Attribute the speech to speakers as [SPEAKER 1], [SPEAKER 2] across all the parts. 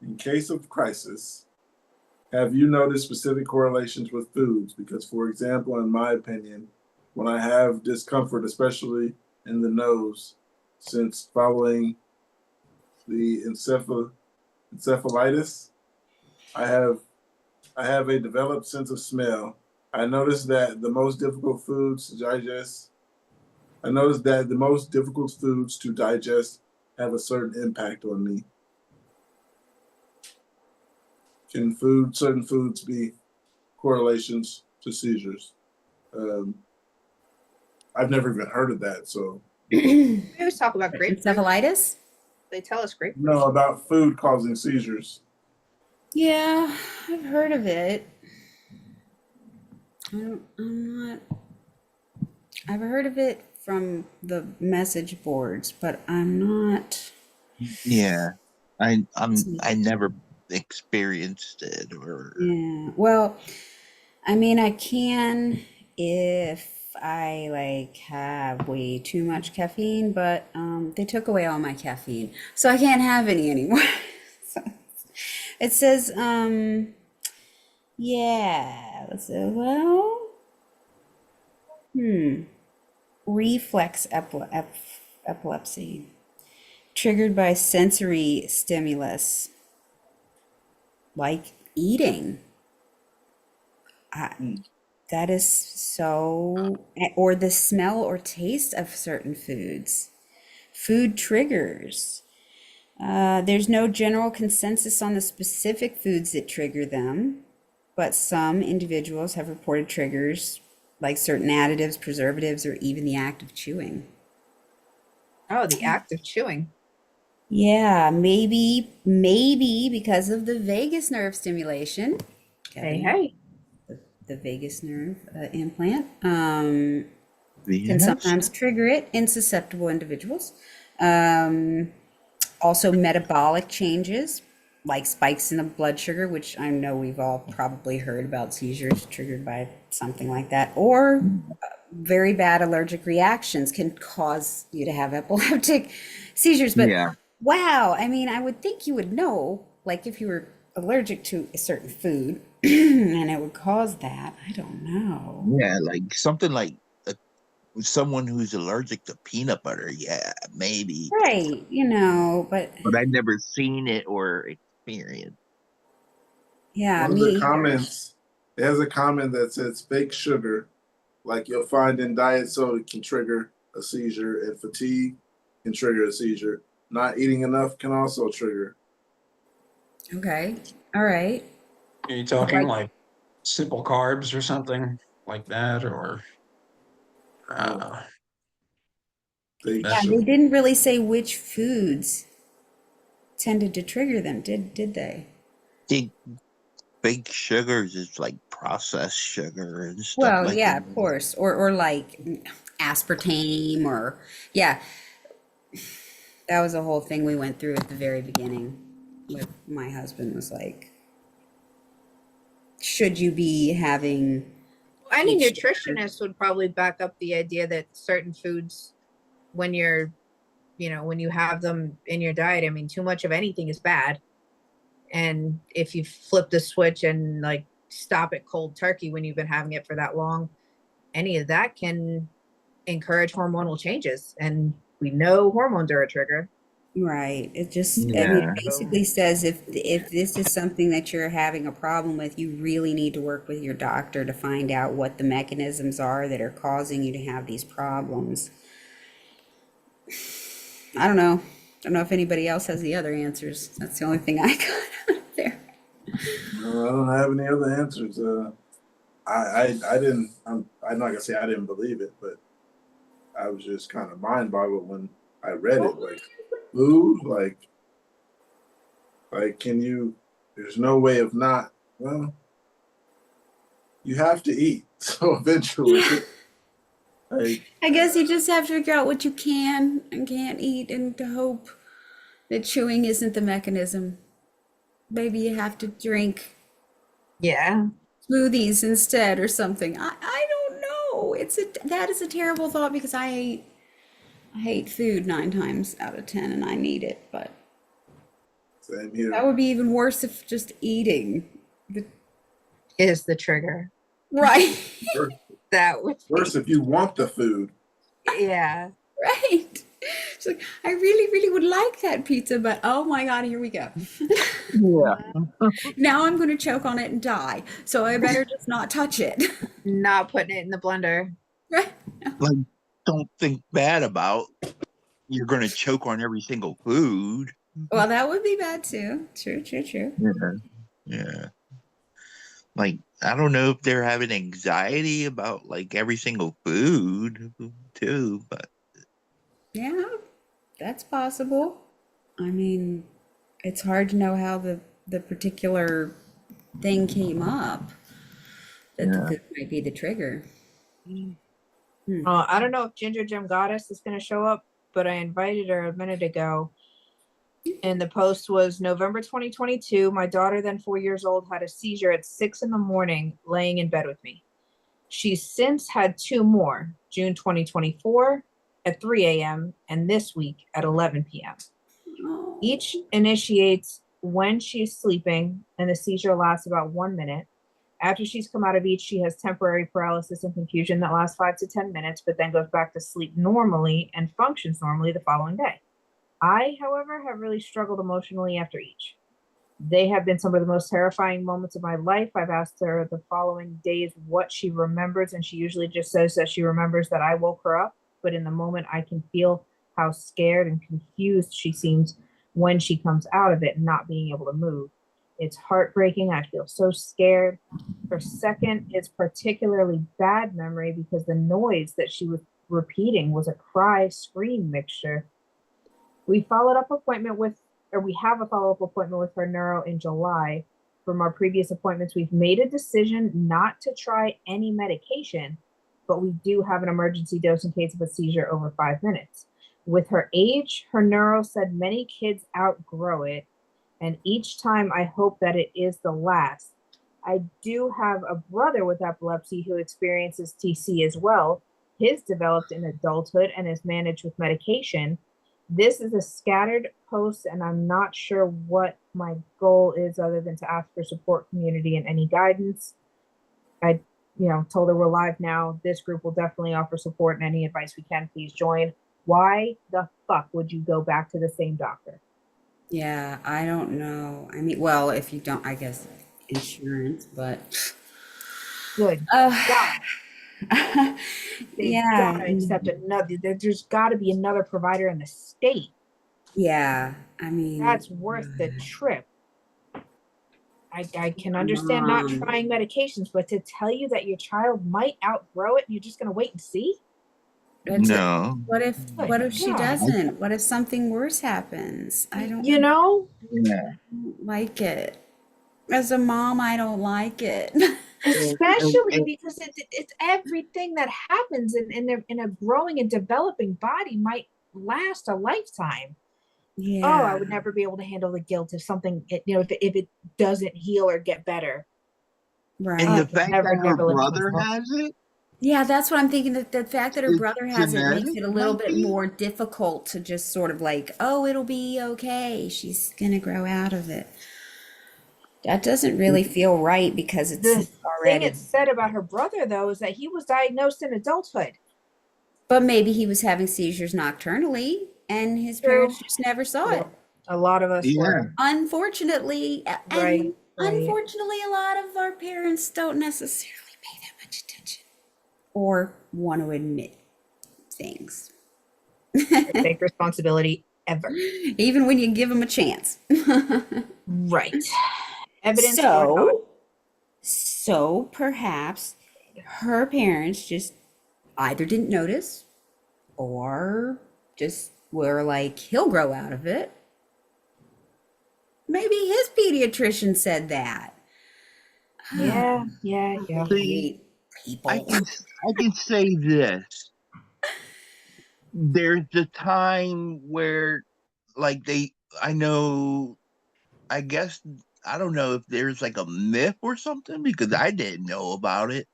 [SPEAKER 1] In case of crisis, have you noticed specific correlations with foods? Because, for example, in my opinion, when I have discomfort, especially in the nose, since following the encephalitis, I have I have a developed sense of smell. I noticed that the most difficult foods to digest. I noticed that the most difficult foods to digest have a certain impact on me. Can certain foods be correlations to seizures? Um, I've never even heard of that. So,
[SPEAKER 2] We always talk about grapefruit.
[SPEAKER 3] Encephalitis?
[SPEAKER 2] They tell us grapefruit.
[SPEAKER 1] no, about food causing seizures.
[SPEAKER 3] Yeah, I've heard of it. I'm not. I've heard of it from the message boards, but I'm not.
[SPEAKER 4] Yeah, I never experienced it or
[SPEAKER 3] Yeah. Well, I mean, I can if I like have way too much caffeine, but they took away all my caffeine, so I can't have any anymore. So it says, yeah, let's say, well, reflex epilepsy triggered by sensory stimulus like eating. That is so, or the smell or taste of certain foods. Food triggers. There's no general consensus on the specific foods that trigger them, but some individuals have reported triggers like certain additives, preservatives, or even the act of chewing.
[SPEAKER 2] Oh, the act of chewing.
[SPEAKER 3] Yeah, maybe because of the vagus nerve stimulation.
[SPEAKER 2] Hey,
[SPEAKER 3] Kevin,
[SPEAKER 2] hey.
[SPEAKER 3] the vagus nerve implant
[SPEAKER 4] the
[SPEAKER 3] can sometimes trigger it in susceptible individuals. Also, metabolic changes like spikes in the blood sugar, which I know we've all probably heard about seizures triggered by something like that, or very bad allergic reactions can cause you to have epileptic seizures. But
[SPEAKER 4] Yeah,
[SPEAKER 3] wow, I mean, I would think you would know, like if you were allergic to a certain food and it would cause that. I don't know.
[SPEAKER 4] yeah, like something like someone who's allergic to peanut butter. Yeah, maybe,
[SPEAKER 3] Right, but
[SPEAKER 4] but I've never seen it or experienced.
[SPEAKER 3] yeah,
[SPEAKER 1] One of
[SPEAKER 3] me
[SPEAKER 1] the
[SPEAKER 3] either.
[SPEAKER 1] comments, there's a comment that says fake sugar, like you'll find in diet soda, can trigger a seizure, and fatigue can trigger a seizure. Not eating enough can also trigger.
[SPEAKER 3] Okay, all right.
[SPEAKER 5] Are you talking
[SPEAKER 3] Like,
[SPEAKER 5] like simple carbs or something like that, or
[SPEAKER 1] No,
[SPEAKER 5] uh,
[SPEAKER 1] fake
[SPEAKER 3] yeah,
[SPEAKER 5] that's
[SPEAKER 3] they
[SPEAKER 1] sugar.
[SPEAKER 3] didn't really say which foods tended to trigger them, did they?
[SPEAKER 4] Think big sugars is like processed sugar and stuff
[SPEAKER 3] Well,
[SPEAKER 4] like
[SPEAKER 3] yeah, of
[SPEAKER 4] that.
[SPEAKER 3] course. Or like aspartame or yeah, that was a whole thing we went through at the very beginning with my husband was like, should you be having
[SPEAKER 2] Any
[SPEAKER 3] each sugar?
[SPEAKER 2] nutritionist would probably back up the idea that certain foods, when when you have them in your diet, I mean, too much of anything is bad. And if you flip the switch and like stop it cold turkey when you've been having it for that long, any of that can encourage hormonal changes. And we know hormones are a trigger.
[SPEAKER 3] Right. I mean, it
[SPEAKER 4] Yeah,
[SPEAKER 2] So,
[SPEAKER 3] basically says if this is something that you're having a problem with, you really need to work with your doctor to find out what the mechanisms are that are causing you to have these problems. I don't know. I don't know if anybody else has the other answers. That's the only thing I got out there.
[SPEAKER 1] No, I don't have any other answers. I didn't. I'm not gonna say I didn't believe it, but I was just kind of mind boggled when I read it. Like food, like can you? There's no way of not. Well, you have to eat. So eventually,
[SPEAKER 3] Yeah.
[SPEAKER 1] like
[SPEAKER 3] I guess you just have to figure out what you can and can't eat and to hope that chewing isn't the mechanism. Maybe you have to drink
[SPEAKER 2] yeah.
[SPEAKER 3] smoothies instead or something. I don't know. That is a terrible thought because I hate food 9 times out of 10 and I need it, but
[SPEAKER 1] Same here.
[SPEAKER 3] That would be even worse if just eating.
[SPEAKER 2] Is the trigger.
[SPEAKER 3] Right.
[SPEAKER 1] Worse,
[SPEAKER 2] That would
[SPEAKER 1] worse if you want the food.
[SPEAKER 2] yeah.
[SPEAKER 3] Right. She's like, I really, really would like that pizza, but oh my God, here we go.
[SPEAKER 4] Yeah.
[SPEAKER 3] Now I'm going to choke on it and die. So I better just not touch it.
[SPEAKER 2] Not putting it in the blender.
[SPEAKER 3] Right.
[SPEAKER 4] Like, don't think bad about you're going to choke on every single food.
[SPEAKER 3] Well, that would be bad too. True.
[SPEAKER 4] Yeah. Yeah. Like, I don't know if they're having anxiety about like every single food too, but
[SPEAKER 3] Yeah, that's possible. I mean, it's hard to know how the particular thing came up that the
[SPEAKER 4] yeah.
[SPEAKER 3] food might be the trigger.
[SPEAKER 2] I don't know if Ginger Gem Goddess is going to show up, but I invited her a minute ago. And the post was November 2022. My daughter, then 4 years old, had a seizure at 6 a.m, laying in bed with me. She's since had 2 more, June 2024 at 3 a.m. and this week at 11 p.m.
[SPEAKER 3] Oh.
[SPEAKER 2] Each initiates when she's sleeping, and the seizure lasts about 1 minute. After she's come out of each, she has temporary paralysis and confusion that lasts 5 to 10 minutes, but then goes back to sleep normally and functions normally the following day. I, however, have really struggled emotionally after each. They have been some of the most terrifying moments of my life. I've asked her the following days what she remembers, and she usually just says that she remembers that I woke her up, but in the moment I can feel how scared and confused she seems when she comes out of it, not being able to move. It's heartbreaking. I feel so scared. Her second is particularly bad memory because the noise that she was repeating was a cry scream mixture. We have a follow-up appointment with her neuro in July. From our previous appointments, we've made a decision not to try any medication, but we do have an emergency dose in case of a seizure over 5 minutes. With her age, her neuro said many kids outgrow it, and each time I hope that it is the last. I do have a brother with epilepsy who experiences TC as well. His developed in adulthood and is managed with medication. This is a scattered post, and I'm not sure what my goal is other than to ask for support, community, and any guidance. I, told her we're live now. This group will definitely offer support and any advice we can. Please join. Why the fuck would you go back to the same doctor?
[SPEAKER 3] Yeah, I don't know. I mean, well, if you don't, I guess insurance, but
[SPEAKER 2] Good God. They
[SPEAKER 3] yeah,
[SPEAKER 2] gotta accept another. There's got to be another provider in the state.
[SPEAKER 3] yeah. I mean,
[SPEAKER 2] That's worth the trip. I can understand not trying medications, but to tell you that your child might outgrow it, and you're just gonna wait and see.
[SPEAKER 3] that's
[SPEAKER 4] No.
[SPEAKER 3] what if she
[SPEAKER 2] God.
[SPEAKER 3] doesn't? What if something worse happens? I don't
[SPEAKER 2] You know,
[SPEAKER 4] Yeah.
[SPEAKER 3] like it. As a mom, I don't like it.
[SPEAKER 2] especially because it's everything that happens in a growing and developing body might last a lifetime.
[SPEAKER 3] Yeah.
[SPEAKER 2] Oh, I would never be able to handle the guilt if something, if it doesn't heal or get better.
[SPEAKER 3] Right.
[SPEAKER 4] And
[SPEAKER 2] I
[SPEAKER 4] the
[SPEAKER 2] could
[SPEAKER 4] fact
[SPEAKER 2] never
[SPEAKER 4] that her
[SPEAKER 2] live with
[SPEAKER 4] brother
[SPEAKER 2] myself.
[SPEAKER 4] has it,
[SPEAKER 3] Yeah, that's what I'm thinking. That the fact that her
[SPEAKER 4] it's
[SPEAKER 3] brother has it makes
[SPEAKER 4] genetic,
[SPEAKER 3] it a little
[SPEAKER 4] might
[SPEAKER 3] bit
[SPEAKER 4] be.
[SPEAKER 3] more difficult to just sort of like, oh, it'll be okay. She's gonna grow out of it. That doesn't really feel right because it's
[SPEAKER 2] The thing
[SPEAKER 3] already.
[SPEAKER 2] it said about her brother, though, is that he was diagnosed in adulthood.
[SPEAKER 3] But maybe he was having seizures nocturnally and his
[SPEAKER 2] True.
[SPEAKER 3] parents just never saw it.
[SPEAKER 2] A lot of us
[SPEAKER 4] Yeah.
[SPEAKER 2] were.
[SPEAKER 3] Unfortunately,
[SPEAKER 2] Right,
[SPEAKER 3] and
[SPEAKER 2] right.
[SPEAKER 3] unfortunately, a lot of our parents don't necessarily pay that much attention or want to admit things,
[SPEAKER 2] Take responsibility ever.
[SPEAKER 3] even when you give them a chance.
[SPEAKER 2] Right. Evidence or not.
[SPEAKER 3] So perhaps her parents just either didn't notice or just were like, he'll grow out of it. Maybe his pediatrician said that.
[SPEAKER 2] Yeah.
[SPEAKER 3] I
[SPEAKER 4] See,
[SPEAKER 3] hate people.
[SPEAKER 4] I can say this. There's a time where, like, I guess, I don't know if there's like a myth or something because I didn't know about it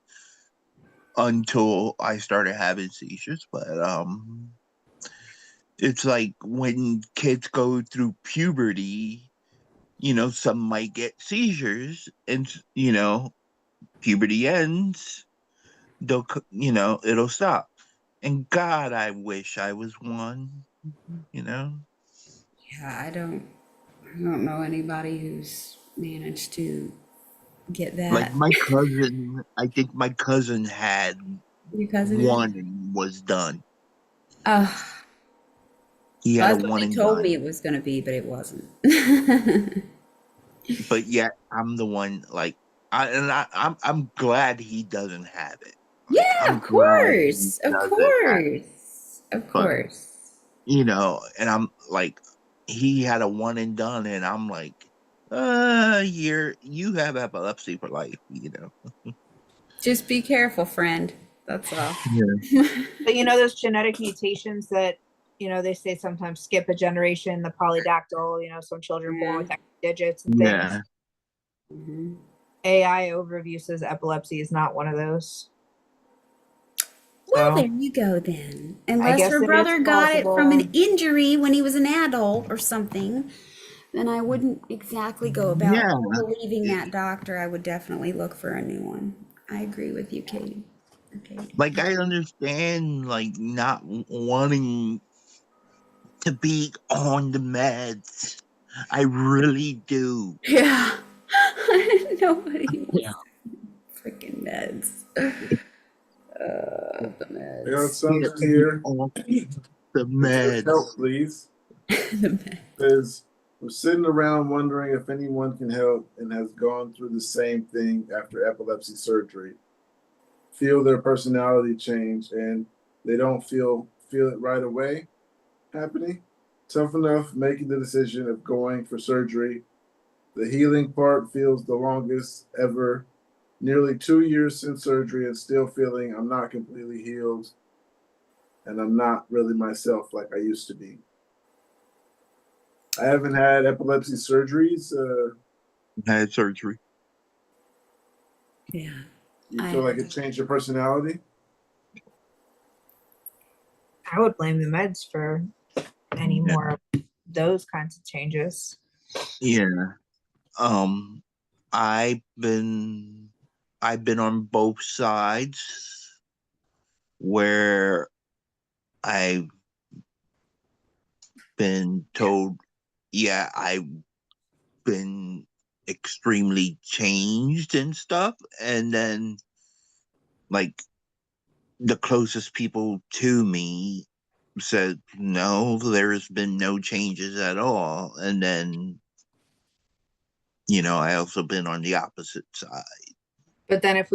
[SPEAKER 4] until I started having seizures. But it's like when kids go through puberty, some might get seizures, and puberty ends, it'll stop. And God, I wish I was one.
[SPEAKER 3] Yeah, I don't know anybody who's managed to get
[SPEAKER 4] Like
[SPEAKER 3] that.
[SPEAKER 4] my cousin, I think my cousin had
[SPEAKER 3] Your cousin
[SPEAKER 4] one
[SPEAKER 3] did?
[SPEAKER 4] and was done.
[SPEAKER 3] Uh,
[SPEAKER 4] He had a
[SPEAKER 3] that's what
[SPEAKER 4] one
[SPEAKER 3] they
[SPEAKER 4] and
[SPEAKER 3] told me
[SPEAKER 4] done.
[SPEAKER 3] it was going to be, but it wasn't.
[SPEAKER 4] But yet I'm the one, like, I'm glad he doesn't have it. Like,
[SPEAKER 3] Yeah,
[SPEAKER 4] I'm
[SPEAKER 3] of
[SPEAKER 4] glad he
[SPEAKER 3] course. Of
[SPEAKER 4] doesn't have it.
[SPEAKER 3] course. Of
[SPEAKER 4] But
[SPEAKER 3] course.
[SPEAKER 4] and I'm like, he had a one and done, and I'm like, you have epilepsy for life.
[SPEAKER 3] Just be careful, friend. That's all.
[SPEAKER 4] Yeah.
[SPEAKER 2] But those genetic mutations that, they say sometimes skip a generation, the polydactyl, some children born with extra digits and things.
[SPEAKER 4] Yeah.
[SPEAKER 3] Mhm.
[SPEAKER 2] AI overview says epilepsy is not one of those.
[SPEAKER 3] Well,
[SPEAKER 2] So
[SPEAKER 3] there you go then.
[SPEAKER 2] I
[SPEAKER 3] Unless
[SPEAKER 2] guess
[SPEAKER 3] her
[SPEAKER 2] it is
[SPEAKER 3] brother got it from an
[SPEAKER 2] possible.
[SPEAKER 3] injury when he was an adult or something, then I wouldn't exactly go about
[SPEAKER 4] Yeah.
[SPEAKER 3] believing that doctor. I would definitely look for a new one. I agree with you, Katie. Okay.
[SPEAKER 4] Like, I understand, like, not wanting to be on the meds. I really do.
[SPEAKER 3] Yeah. Nobody wants freaking meds. The
[SPEAKER 1] I got
[SPEAKER 3] meds.
[SPEAKER 4] Get
[SPEAKER 1] something
[SPEAKER 4] me
[SPEAKER 1] here.
[SPEAKER 4] off the
[SPEAKER 1] It says help,
[SPEAKER 4] meds.
[SPEAKER 1] please.
[SPEAKER 3] The meds.
[SPEAKER 1] It says, we're sitting around wondering if anyone can help and has gone through the same thing after epilepsy surgery. Feel their personality change and they don't feel it right away happening. Tough enough making the decision of going for surgery. The healing part feels the longest ever. Nearly 2 years since surgery and still feeling I'm not completely healed and I'm not really myself like I used to be. I haven't had epilepsy surgeries.
[SPEAKER 4] Had surgery.
[SPEAKER 3] Yeah.
[SPEAKER 1] You feel like it changed your personality?
[SPEAKER 2] I would blame the meds for any more of those kinds of changes.
[SPEAKER 4] Yeah. Um, I've been on both sides where I've been told, yeah, I've been extremely changed and stuff, and then like the closest people to me said no, there's been no changes at all. And then I also been on the opposite side.
[SPEAKER 2] But then if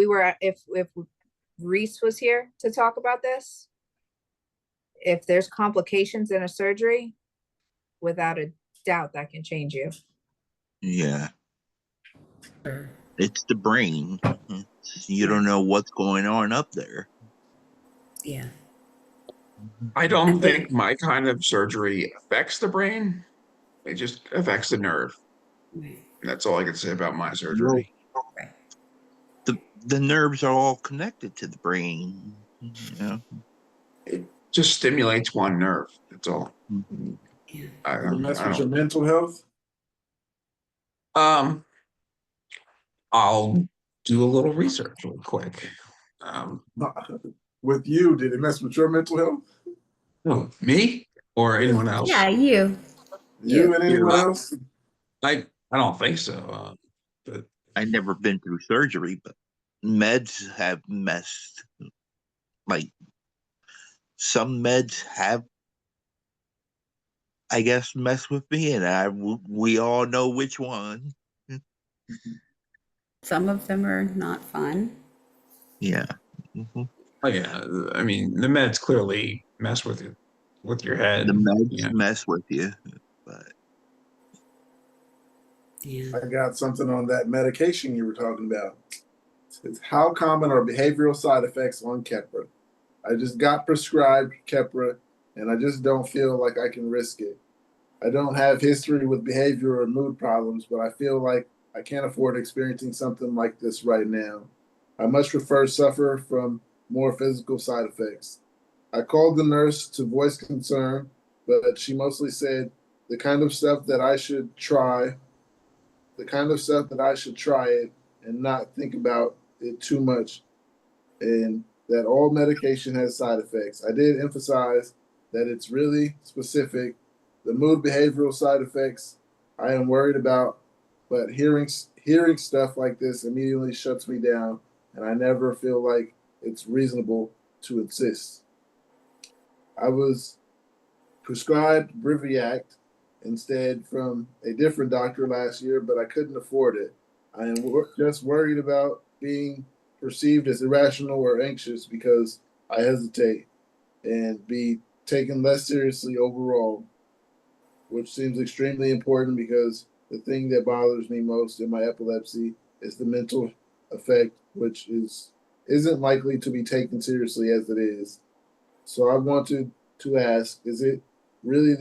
[SPEAKER 2] Reese was here to talk about this, if there's complications in a surgery, without a doubt that can change you.
[SPEAKER 4] Yeah, it's the brain. You don't know what's going on up there.
[SPEAKER 3] Yeah.
[SPEAKER 5] I don't think my kind of surgery affects the brain. It just affects the nerve.
[SPEAKER 3] Right.
[SPEAKER 5] That's all I can say about my
[SPEAKER 4] Well,
[SPEAKER 5] surgery.
[SPEAKER 3] Right.
[SPEAKER 4] the nerves are all connected to the brain.
[SPEAKER 5] It just stimulates one nerve. That's all.
[SPEAKER 4] Mhm.
[SPEAKER 3] Yeah.
[SPEAKER 1] Does it mess
[SPEAKER 5] I
[SPEAKER 1] with your
[SPEAKER 5] don't.
[SPEAKER 1] mental health?
[SPEAKER 5] Um, I'll do a little research real quick. Um,
[SPEAKER 1] With you, did it mess with your mental health?
[SPEAKER 5] oh, me or anyone else?
[SPEAKER 3] Yeah, you.
[SPEAKER 1] You and anyone
[SPEAKER 5] Uh,
[SPEAKER 1] else?
[SPEAKER 5] I don't think so. But
[SPEAKER 4] I never been through surgery, but meds have messed. Like, some meds have, I guess, messed with me, and we all know which one.
[SPEAKER 3] Some of them are not fun.
[SPEAKER 4] Yeah. Mhm.
[SPEAKER 5] oh yeah, I mean the meds clearly mess with you, with your
[SPEAKER 4] The
[SPEAKER 5] head.
[SPEAKER 4] meds
[SPEAKER 5] Yeah.
[SPEAKER 4] mess with you, but
[SPEAKER 3] Yeah.
[SPEAKER 1] I got something on that medication you were talking about. It's how common are behavioral side effects on Keppra? I just got prescribed Keppra and I just don't feel like I can risk it. I don't have history with behavior or mood problems, but I feel like I can't afford experiencing something like this right now. I much prefer suffer from more physical side effects. I called the nurse to voice concern, but she mostly said the kind of stuff that I should try the kind of stuff that I should try it and not think about it too much, and that all medication has side effects. I did emphasize that it's really specific. The mood behavioral side effects I am worried about, but hearing stuff like this immediately shuts me down, and I never feel like it's reasonable to insist. I was prescribed Briviact instead from a different doctor last year, but I couldn't afford it. I am just worried about being perceived as irrational or anxious because I hesitate and be taken less seriously overall, which seems extremely important because the thing that bothers me most in my epilepsy is the mental effect, which isn't likely to be taken seriously as it is. So I wanted to ask, is it really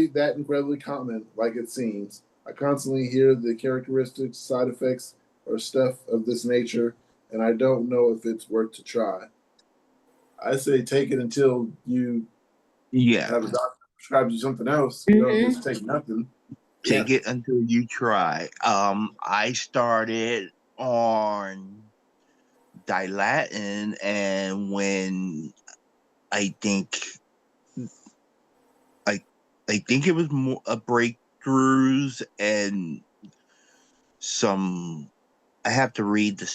[SPEAKER 1] that incredibly common like it seems? I constantly hear the characteristics, side effects, or stuff of this nature, and I don't know if it's worth to try. I say take it until you
[SPEAKER 4] Yeah,
[SPEAKER 1] have a doctor prescribe you something else. You don't
[SPEAKER 3] Mm-hmm.
[SPEAKER 1] just take nothing.
[SPEAKER 4] take it until you try. I started on Dilatin, and when I think I I think it was more a breakthroughs and some. I have to read the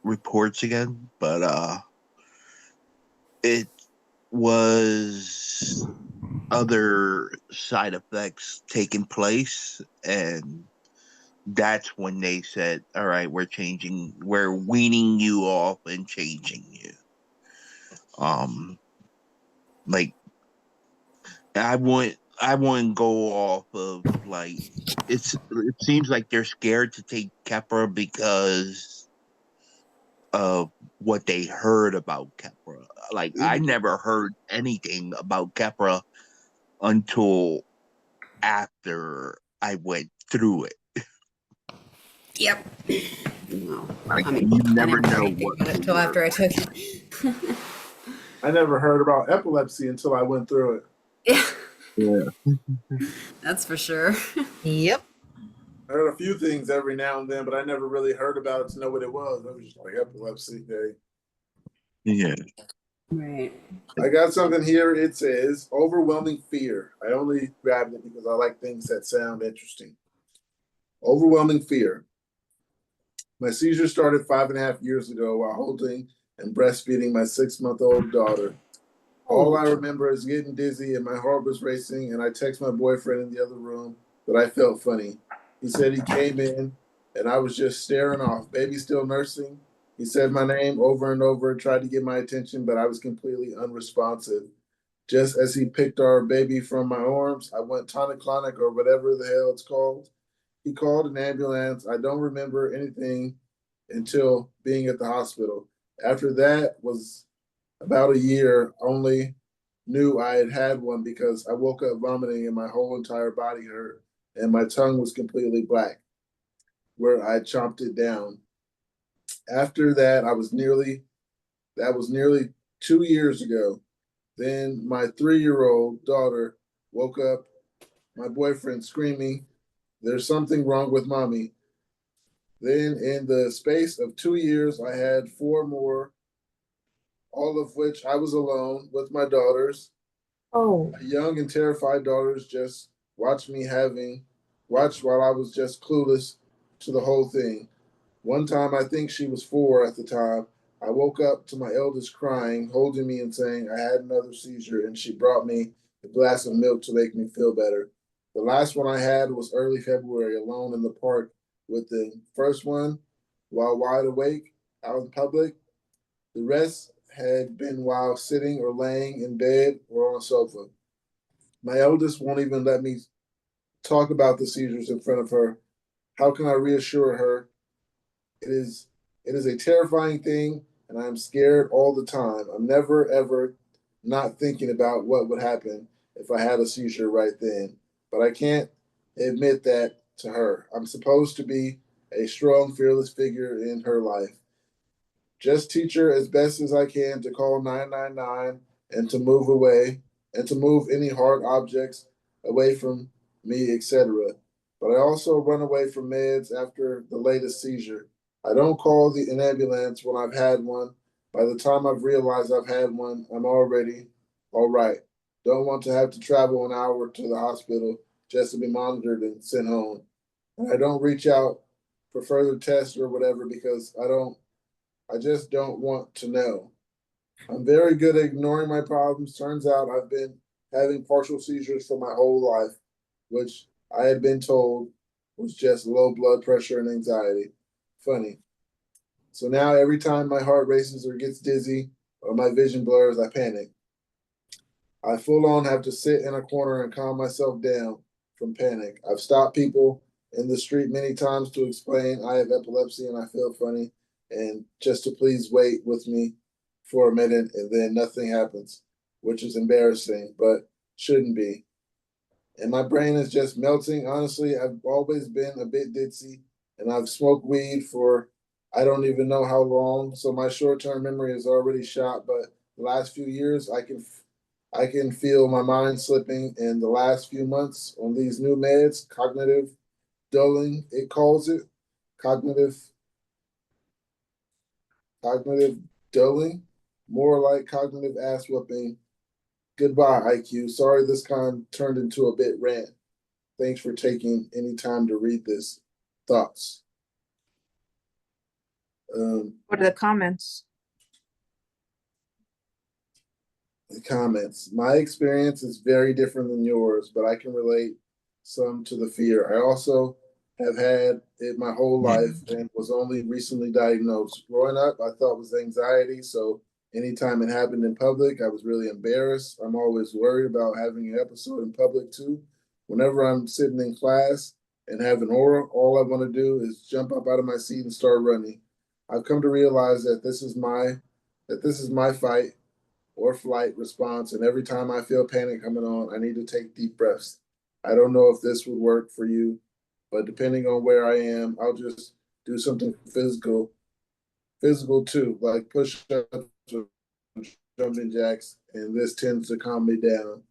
[SPEAKER 4] reports again, but it was other side effects taking place, and that's when they said, all right, we're weaning you off and changing you. um like I wouldn't go off of, like, it seems like they're scared to take Keppra because of what they heard about Keppra. Like, I
[SPEAKER 1] Mhm.
[SPEAKER 4] never heard anything about Keppra until after I went through it.
[SPEAKER 3] Yep. No,
[SPEAKER 4] Like,
[SPEAKER 3] I mean,
[SPEAKER 4] you
[SPEAKER 3] I
[SPEAKER 4] never
[SPEAKER 3] never heard
[SPEAKER 4] know
[SPEAKER 3] anything
[SPEAKER 4] what
[SPEAKER 3] about it
[SPEAKER 4] to
[SPEAKER 3] until
[SPEAKER 4] work.
[SPEAKER 3] after I took it.
[SPEAKER 1] I never heard about epilepsy until I went through it.
[SPEAKER 3] Yeah,
[SPEAKER 4] Yeah.
[SPEAKER 3] that's for sure.
[SPEAKER 2] Yep.
[SPEAKER 1] I heard a few things every now and then, but I never really heard about it to know what it was. I was just like epilepsy. Hey.
[SPEAKER 4] Yeah.
[SPEAKER 3] Right.
[SPEAKER 1] I got something here. It says overwhelming fear. I only grabbed it because I like things that sound interesting. Overwhelming fear. My seizure started 5.5 years ago while holding and breastfeeding my 6-month-old daughter. All I remember is getting dizzy and my heart was racing, and I text my boyfriend in the other room that I felt funny. He said he came in, and I was just staring off. Baby still nursing. He said my name over and over, tried to get my attention, but I was completely unresponsive. Just as he picked our baby from my arms, I went tonic-clonic or whatever the hell it's called. He called an ambulance. I don't remember anything until being at the hospital. After that was about a year, only knew I had had one because I woke up vomiting and my whole entire body hurt and my tongue was completely black where I chomped it down. After that, that was nearly 2 years ago. Then my 3-year-old daughter woke up, my boyfriend screaming, "There's something wrong with mommy." Then, in the space of 2 years, I had four more, all of which I was alone with my daughters.
[SPEAKER 2] Oh.
[SPEAKER 1] My young and terrified daughters just watched while I was just clueless to the whole thing. One time, I think she was 4 at the time, I woke up to my eldest crying, holding me and saying I had another seizure, and she brought me a glass of milk to make me feel better. The last one I had was early February, alone in the park with the first one while wide awake out in public. The rest had been while sitting or laying in bed or on a sofa. My eldest won't even let me talk about the seizures in front of her. How can I reassure her? It is it is a terrifying thing and I'm scared all the time. I'm never ever not thinking about what would happen if I had a seizure right then. But I can't admit that to her. I'm supposed to be a strong, fearless figure in her life. Just teach her as best as I can to call 999 and to move away and to move any hard objects away from me, etc. but I also run away from meds after the latest seizure. I don't call an ambulance when I've had one. By the time I've realized I've had one, I'm already all right. Don't want to have to travel an hour to the hospital just to be monitored and sent home. And I don't reach out for further tests or whatever because I just don't want to know. I'm very good at ignoring my problems. Turns out I've been having partial seizures for my whole life, which I had been told was just low blood pressure and anxiety. Funny. So now every time my heart races or gets dizzy or my vision blurs, I panic. I full on have to sit in a corner and calm myself down from panic. I've stopped people in the street many times to explain I have epilepsy and I feel funny, and just to please wait with me for a minute, and then nothing happens, which is embarrassing, but shouldn't be. And my brain is just melting. Honestly, I've always been a bit ditzy, and I've smoked weed for I don't even know how long. So my short-term memory is already shot. But the last few years, I can feel my mind slipping. And the last few months on these new meds, cognitive dulling, it calls it cognitive dulling, more like cognitive ass whooping. Goodbye, IQ. Sorry this turned into a bit rant. Thanks for taking any time to read this. Thoughts?
[SPEAKER 2] What are the comments?
[SPEAKER 1] The comments. My experience is very different than yours, but I can relate some to the fear. I also have had it my whole life and was only recently diagnosed. Growing up, I thought it was anxiety, so anytime it happened in public, I was really embarrassed. I'm always worried about having an episode in public too. Whenever I'm sitting in class and have an aura, all I want to do is jump up out of my seat and start running. I've come to realize that this is my fight or flight response, and every time I feel panic coming on, I need to take deep breaths. I don't know if this would work for you, but depending on where I am, I'll just do something physical too, like push-ups or jumping jacks, and this tends to calm me down.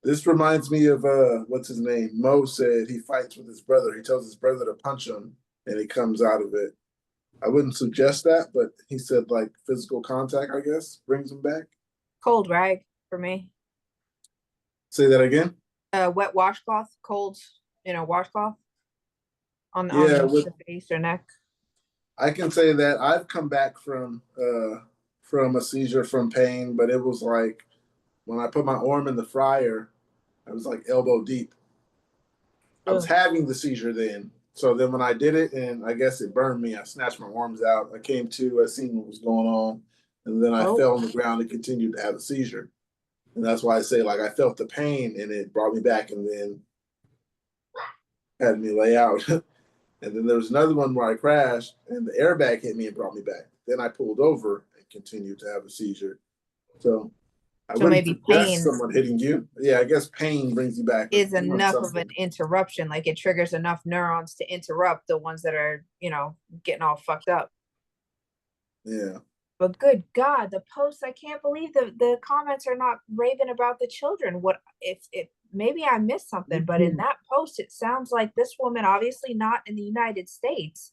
[SPEAKER 1] This reminds me of what's his name? Mo said he fights with his brother. He tells his brother to punch him, and he comes out of it. I wouldn't suggest that, but he said like physical contact, I guess, brings him back.
[SPEAKER 2] Cold rag for me.
[SPEAKER 1] Say that again.
[SPEAKER 2] Wet washcloth, cold, washcloth on
[SPEAKER 1] Yeah,
[SPEAKER 2] the face or neck.
[SPEAKER 1] I can say that I've come back from a seizure from pain, but it was like when I put my arm in the fryer, I was like elbow deep. I was having the seizure then. So then when I did it, and I guess it burned me, I snatched my arms out. I came to, I seen what was going on, and then I fell on the ground and continued to have a seizure. And that's why I say, like, I felt the pain, and it brought me back, and then had me lay out. And then there was another one where I crashed, and the airbag hit me and brought me back. Then I pulled over and continued to have a seizure. So I wouldn't
[SPEAKER 2] maybe pain
[SPEAKER 1] someone hitting you. Yeah, I guess pain brings you back.
[SPEAKER 2] Is enough of an interruption. Like it triggers enough neurons to interrupt the ones that are, getting all fucked up.
[SPEAKER 1] Yeah.
[SPEAKER 2] But good God, the posts, I can't believe the comments are not raving about the children. What if maybe I missed something, but in that post, it sounds like this woman, obviously not in the United States,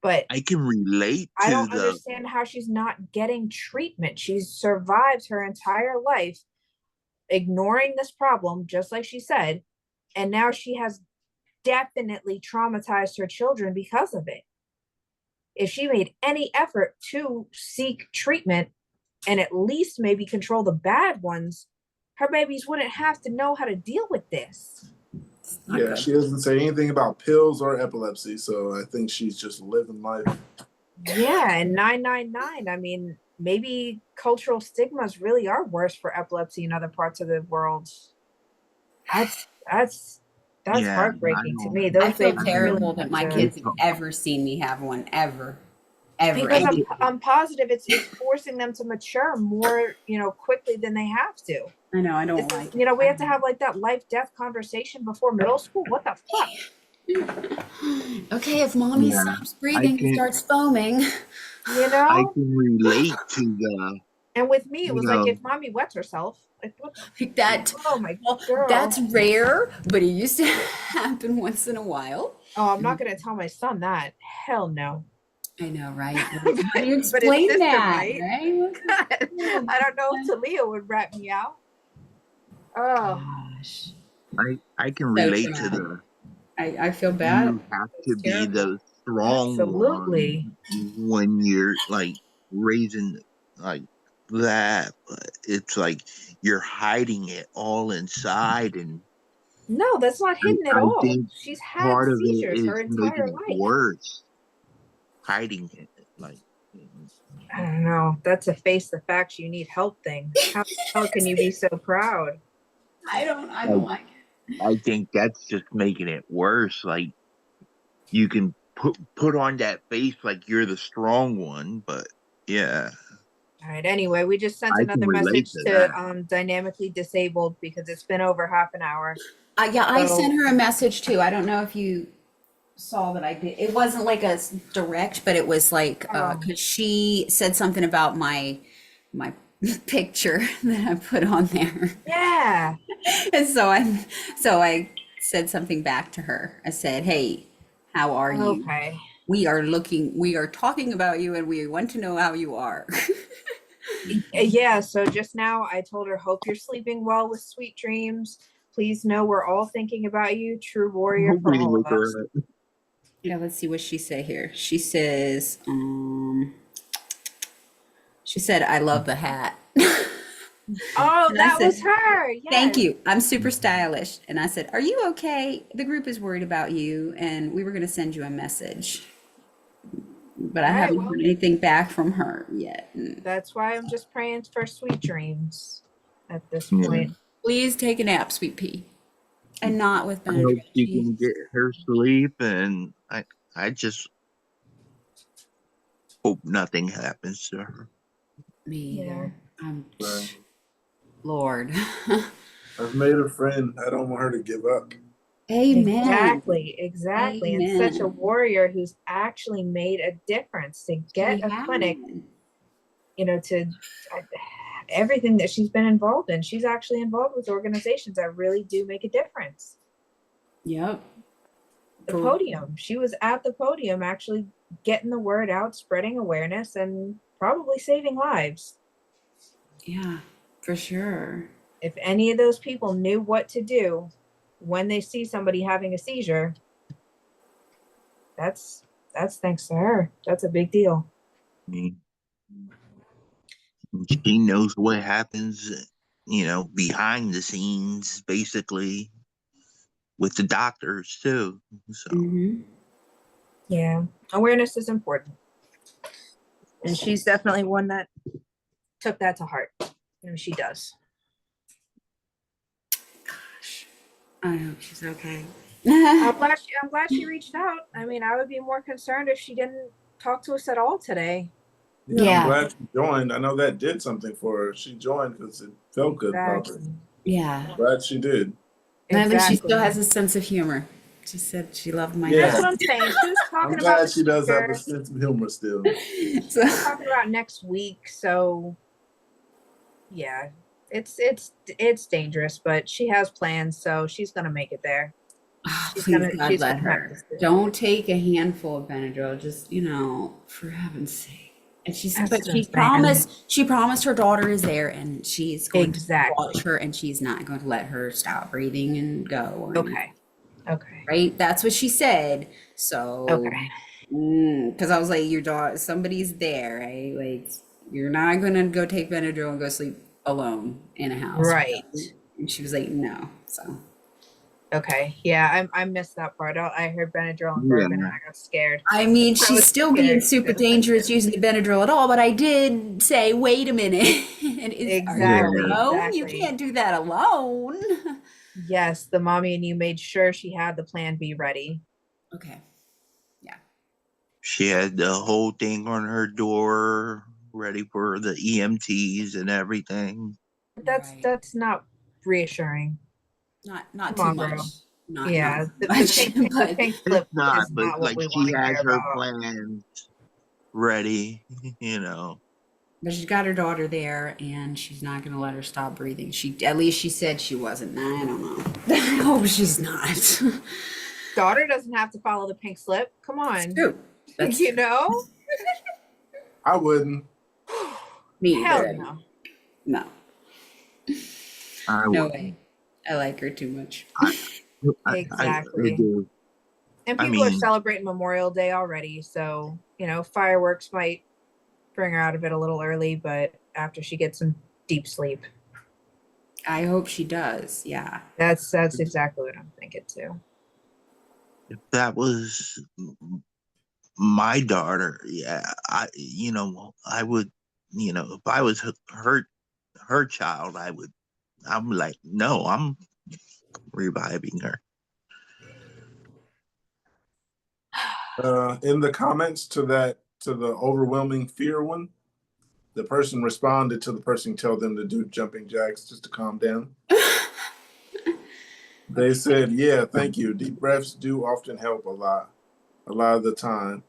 [SPEAKER 2] but
[SPEAKER 4] I can relate to
[SPEAKER 2] I don't understand how she's not getting treatment. She's survived her entire life ignoring this problem, just like she said, and now she has definitely traumatized her children because of it. If she made any effort to seek treatment and at least maybe control the bad ones, her babies wouldn't have to know how to deal with this.
[SPEAKER 1] Yeah, she doesn't say anything about pills or epilepsy, so I think she's just living life.
[SPEAKER 2] Yeah, and 999, I mean, maybe cultural stigmas really are worse for epilepsy in other parts of the world. That's heartbreaking to me.
[SPEAKER 3] I feel terrible that my kids have ever seen me have one, ever.
[SPEAKER 2] Because I'm positive it's forcing them to mature more, quickly than they have to.
[SPEAKER 3] I know, I don't like
[SPEAKER 2] it. We have to have like that life-death conversation before middle school. What the fuck?
[SPEAKER 3] Okay, if mommy stops breathing and starts foaming.
[SPEAKER 4] I can relate to the.
[SPEAKER 2] And with me, it was like if mommy wets herself, Like what?
[SPEAKER 3] Like that.
[SPEAKER 2] Oh my
[SPEAKER 3] Well,
[SPEAKER 2] girl.
[SPEAKER 3] that's rare, but it used to happen once in a while.
[SPEAKER 2] Oh, I'm not gonna tell my son that. Hell no.
[SPEAKER 3] I know, right? How
[SPEAKER 2] but,
[SPEAKER 3] do you
[SPEAKER 2] but his
[SPEAKER 3] explain
[SPEAKER 2] sister
[SPEAKER 3] that,
[SPEAKER 2] might.
[SPEAKER 3] right?
[SPEAKER 2] I don't know if Talia would rat me out. Oh,
[SPEAKER 3] Gosh,
[SPEAKER 4] I can
[SPEAKER 3] so
[SPEAKER 4] relate to
[SPEAKER 3] traumatic.
[SPEAKER 4] the
[SPEAKER 3] I feel bad.
[SPEAKER 4] you have
[SPEAKER 2] it's
[SPEAKER 4] to be
[SPEAKER 2] terrible.
[SPEAKER 4] the strong one
[SPEAKER 2] Absolutely.
[SPEAKER 4] when you're like raising like that, but it's like you're hiding it all inside, and
[SPEAKER 2] No, that's not
[SPEAKER 4] I,
[SPEAKER 2] hidden at
[SPEAKER 4] I
[SPEAKER 2] all.
[SPEAKER 4] think
[SPEAKER 2] She's had
[SPEAKER 4] part of it
[SPEAKER 2] seizures her
[SPEAKER 4] is
[SPEAKER 2] entire
[SPEAKER 4] making it
[SPEAKER 2] life.
[SPEAKER 4] worse, hiding it like.
[SPEAKER 2] I don't know. That's a face the facts you need help thing. How can you be so proud?
[SPEAKER 3] I don't like it.
[SPEAKER 4] I think that's just making it worse. Like you can put on that face like you're the strong one, but yeah,
[SPEAKER 2] All right. Anyway, we just sent
[SPEAKER 4] I can
[SPEAKER 2] another
[SPEAKER 4] relate
[SPEAKER 2] message
[SPEAKER 4] to
[SPEAKER 2] to
[SPEAKER 4] that.
[SPEAKER 2] dynamically disabled because it's been over half an hour.
[SPEAKER 3] Yeah, I
[SPEAKER 2] So
[SPEAKER 3] sent her a message too. I don't know if you saw that I did. It wasn't like a direct, but it was like
[SPEAKER 2] oh,
[SPEAKER 3] because she said something about my picture that I put on there.
[SPEAKER 2] yeah.
[SPEAKER 3] And so I said something back to her. I said, "Hey, how are you?
[SPEAKER 2] Okay.
[SPEAKER 3] We are talking about you and we want to know how you are."
[SPEAKER 2] Yeah. So just now I told her, hope you're sleeping well with sweet dreams. Please know we're all thinking about you. True warrior for
[SPEAKER 4] Hopefully
[SPEAKER 2] all of
[SPEAKER 4] wake
[SPEAKER 2] us.
[SPEAKER 4] her up.
[SPEAKER 3] Yeah, let's see what she say here. She said, "I love the hat."
[SPEAKER 2] Oh,
[SPEAKER 3] And I
[SPEAKER 2] that
[SPEAKER 3] said,
[SPEAKER 2] was her.
[SPEAKER 3] "Thank
[SPEAKER 2] Yes.
[SPEAKER 3] you. I'm super stylish." And I said, "Are you okay? The group is worried about you, and we were going to send you a message, but
[SPEAKER 2] All
[SPEAKER 3] I
[SPEAKER 2] right.
[SPEAKER 3] haven't
[SPEAKER 2] Well,
[SPEAKER 3] heard anything back from her yet. And
[SPEAKER 2] that's why I'm just praying for sweet dreams at this
[SPEAKER 4] Yeah.
[SPEAKER 2] point.
[SPEAKER 3] please take a nap, sweet pea, and not with
[SPEAKER 4] I hope
[SPEAKER 3] Benadryl."
[SPEAKER 4] she can get her sleep, and I just hope nothing happens to her.
[SPEAKER 3] Me
[SPEAKER 2] Yeah.
[SPEAKER 3] either.
[SPEAKER 1] Right.
[SPEAKER 3] Lord.
[SPEAKER 1] I've made a friend. I don't want her to give up.
[SPEAKER 3] Amen.
[SPEAKER 2] Exactly. And such a
[SPEAKER 3] Amen.
[SPEAKER 2] warrior who's actually made a difference to get
[SPEAKER 3] She
[SPEAKER 2] a clinic,
[SPEAKER 3] had.
[SPEAKER 2] to everything that she's been involved in. She's actually involved with organizations that really do make a difference.
[SPEAKER 3] Yep.
[SPEAKER 2] The podium. She was at the podium actually getting the word out, spreading awareness, and probably saving lives.
[SPEAKER 3] Yeah, for sure.
[SPEAKER 2] If any of those people knew what to do when they see somebody having a seizure, that's thanks to her. That's a big deal.
[SPEAKER 4] I mean, she knows what happens, behind the scenes, basically, with the doctors too. So
[SPEAKER 3] Hmm.
[SPEAKER 2] Yeah, awareness is important. And she's definitely one that took that to heart. And she does.
[SPEAKER 3] I hope she's okay.
[SPEAKER 2] I'm glad she reached out. I mean, I would be more concerned if she didn't talk to us at all today.
[SPEAKER 1] Yeah, I'm
[SPEAKER 3] Yeah.
[SPEAKER 1] glad she joined. I know that did something for her. She joined because it felt good, probably.
[SPEAKER 2] Exactly.
[SPEAKER 3] Yeah.
[SPEAKER 1] Glad she did.
[SPEAKER 3] At least she
[SPEAKER 2] Exactly.
[SPEAKER 3] still has a sense of humor. She said she loved my
[SPEAKER 1] Yeah.
[SPEAKER 2] That's what
[SPEAKER 3] hat.
[SPEAKER 2] I'm saying. She was
[SPEAKER 1] I'm
[SPEAKER 2] talking about
[SPEAKER 1] glad
[SPEAKER 2] the
[SPEAKER 1] she does have a
[SPEAKER 2] future,
[SPEAKER 1] sense of humor still.
[SPEAKER 3] So,
[SPEAKER 2] talking about next week. So yeah, it's dangerous, but she has plans, so she's gonna make it there.
[SPEAKER 3] oh,
[SPEAKER 2] She's
[SPEAKER 3] please,
[SPEAKER 2] gonna
[SPEAKER 3] God,
[SPEAKER 2] she's
[SPEAKER 3] let
[SPEAKER 2] gonna have
[SPEAKER 3] her.
[SPEAKER 2] this thing.
[SPEAKER 3] Don't take a handful of Benadryl. Just, for heaven's sake. And
[SPEAKER 2] That's
[SPEAKER 3] but
[SPEAKER 2] what I'm saying.
[SPEAKER 3] she promised her daughter is there and she's going to
[SPEAKER 2] Exactly.
[SPEAKER 3] watch her and she's not going to let her stop breathing and go or anything.
[SPEAKER 2] Okay.
[SPEAKER 3] Right? That's what she said. So,
[SPEAKER 2] Okay.
[SPEAKER 3] because I was like, your daughter, somebody's there, right? Like, you're not going to go take Benadryl and go sleep alone in a house.
[SPEAKER 2] Right.
[SPEAKER 3] And she was like, no. So,
[SPEAKER 2] Okay. Yeah, I missed that part. I heard Benadryl and
[SPEAKER 4] yeah,
[SPEAKER 2] bourbon and I got scared.
[SPEAKER 3] I mean,
[SPEAKER 2] I
[SPEAKER 3] she's
[SPEAKER 2] was
[SPEAKER 3] still being
[SPEAKER 2] scared.
[SPEAKER 3] super dangerous using the Benadryl at all, but I did say, wait a minute. Are you
[SPEAKER 2] Exactly.
[SPEAKER 3] alone? You
[SPEAKER 2] Exactly.
[SPEAKER 3] can't do that alone.
[SPEAKER 2] Yes, the mommy and you made sure she had the plan B ready.
[SPEAKER 3] Okay. Yeah.
[SPEAKER 4] she had the whole thing on her door ready for the EMTs and everything.
[SPEAKER 3] Right.
[SPEAKER 2] That's not reassuring.
[SPEAKER 3] Not
[SPEAKER 2] Come
[SPEAKER 3] too
[SPEAKER 2] on,
[SPEAKER 3] much.
[SPEAKER 2] girl.
[SPEAKER 3] Not
[SPEAKER 2] Yeah,
[SPEAKER 3] too
[SPEAKER 2] the
[SPEAKER 3] much,
[SPEAKER 2] pink the
[SPEAKER 3] but
[SPEAKER 2] pink
[SPEAKER 4] It's
[SPEAKER 2] slip
[SPEAKER 4] not,
[SPEAKER 2] is
[SPEAKER 4] but
[SPEAKER 2] not what
[SPEAKER 4] like
[SPEAKER 2] we
[SPEAKER 4] she
[SPEAKER 2] want to
[SPEAKER 4] has
[SPEAKER 2] hear
[SPEAKER 4] her
[SPEAKER 2] about.
[SPEAKER 4] plans ready.
[SPEAKER 3] But she's got her daughter there, and she's not going to let her stop breathing. At least she said she wasn't. I don't know. I hope she's not.
[SPEAKER 2] Daughter doesn't have to follow the pink slip. Come on.
[SPEAKER 3] True. That's
[SPEAKER 2] You
[SPEAKER 3] true.
[SPEAKER 2] know?
[SPEAKER 1] I wouldn't.
[SPEAKER 3] Me
[SPEAKER 2] Hell
[SPEAKER 3] either.
[SPEAKER 2] no.
[SPEAKER 3] No.
[SPEAKER 4] I
[SPEAKER 3] No
[SPEAKER 4] would.
[SPEAKER 3] way. I like her too much.
[SPEAKER 4] I
[SPEAKER 2] Exactly.
[SPEAKER 4] do.
[SPEAKER 2] And
[SPEAKER 4] I
[SPEAKER 2] people are
[SPEAKER 4] mean-
[SPEAKER 2] celebrating Memorial Day already, so fireworks might bring her out of it a little early, but after she gets some deep sleep.
[SPEAKER 3] I hope she does. Yeah.
[SPEAKER 2] That's exactly what I'm thinking too.
[SPEAKER 4] If that was my daughter, I would, if I was her child, I'm like, no, I'm reviving her.
[SPEAKER 1] In the comments to the overwhelming fear one, the person responded to the person tell them to do jumping jacks just to calm down. They said, "Yeah, thank you. Deep breaths do often help a lot of the time.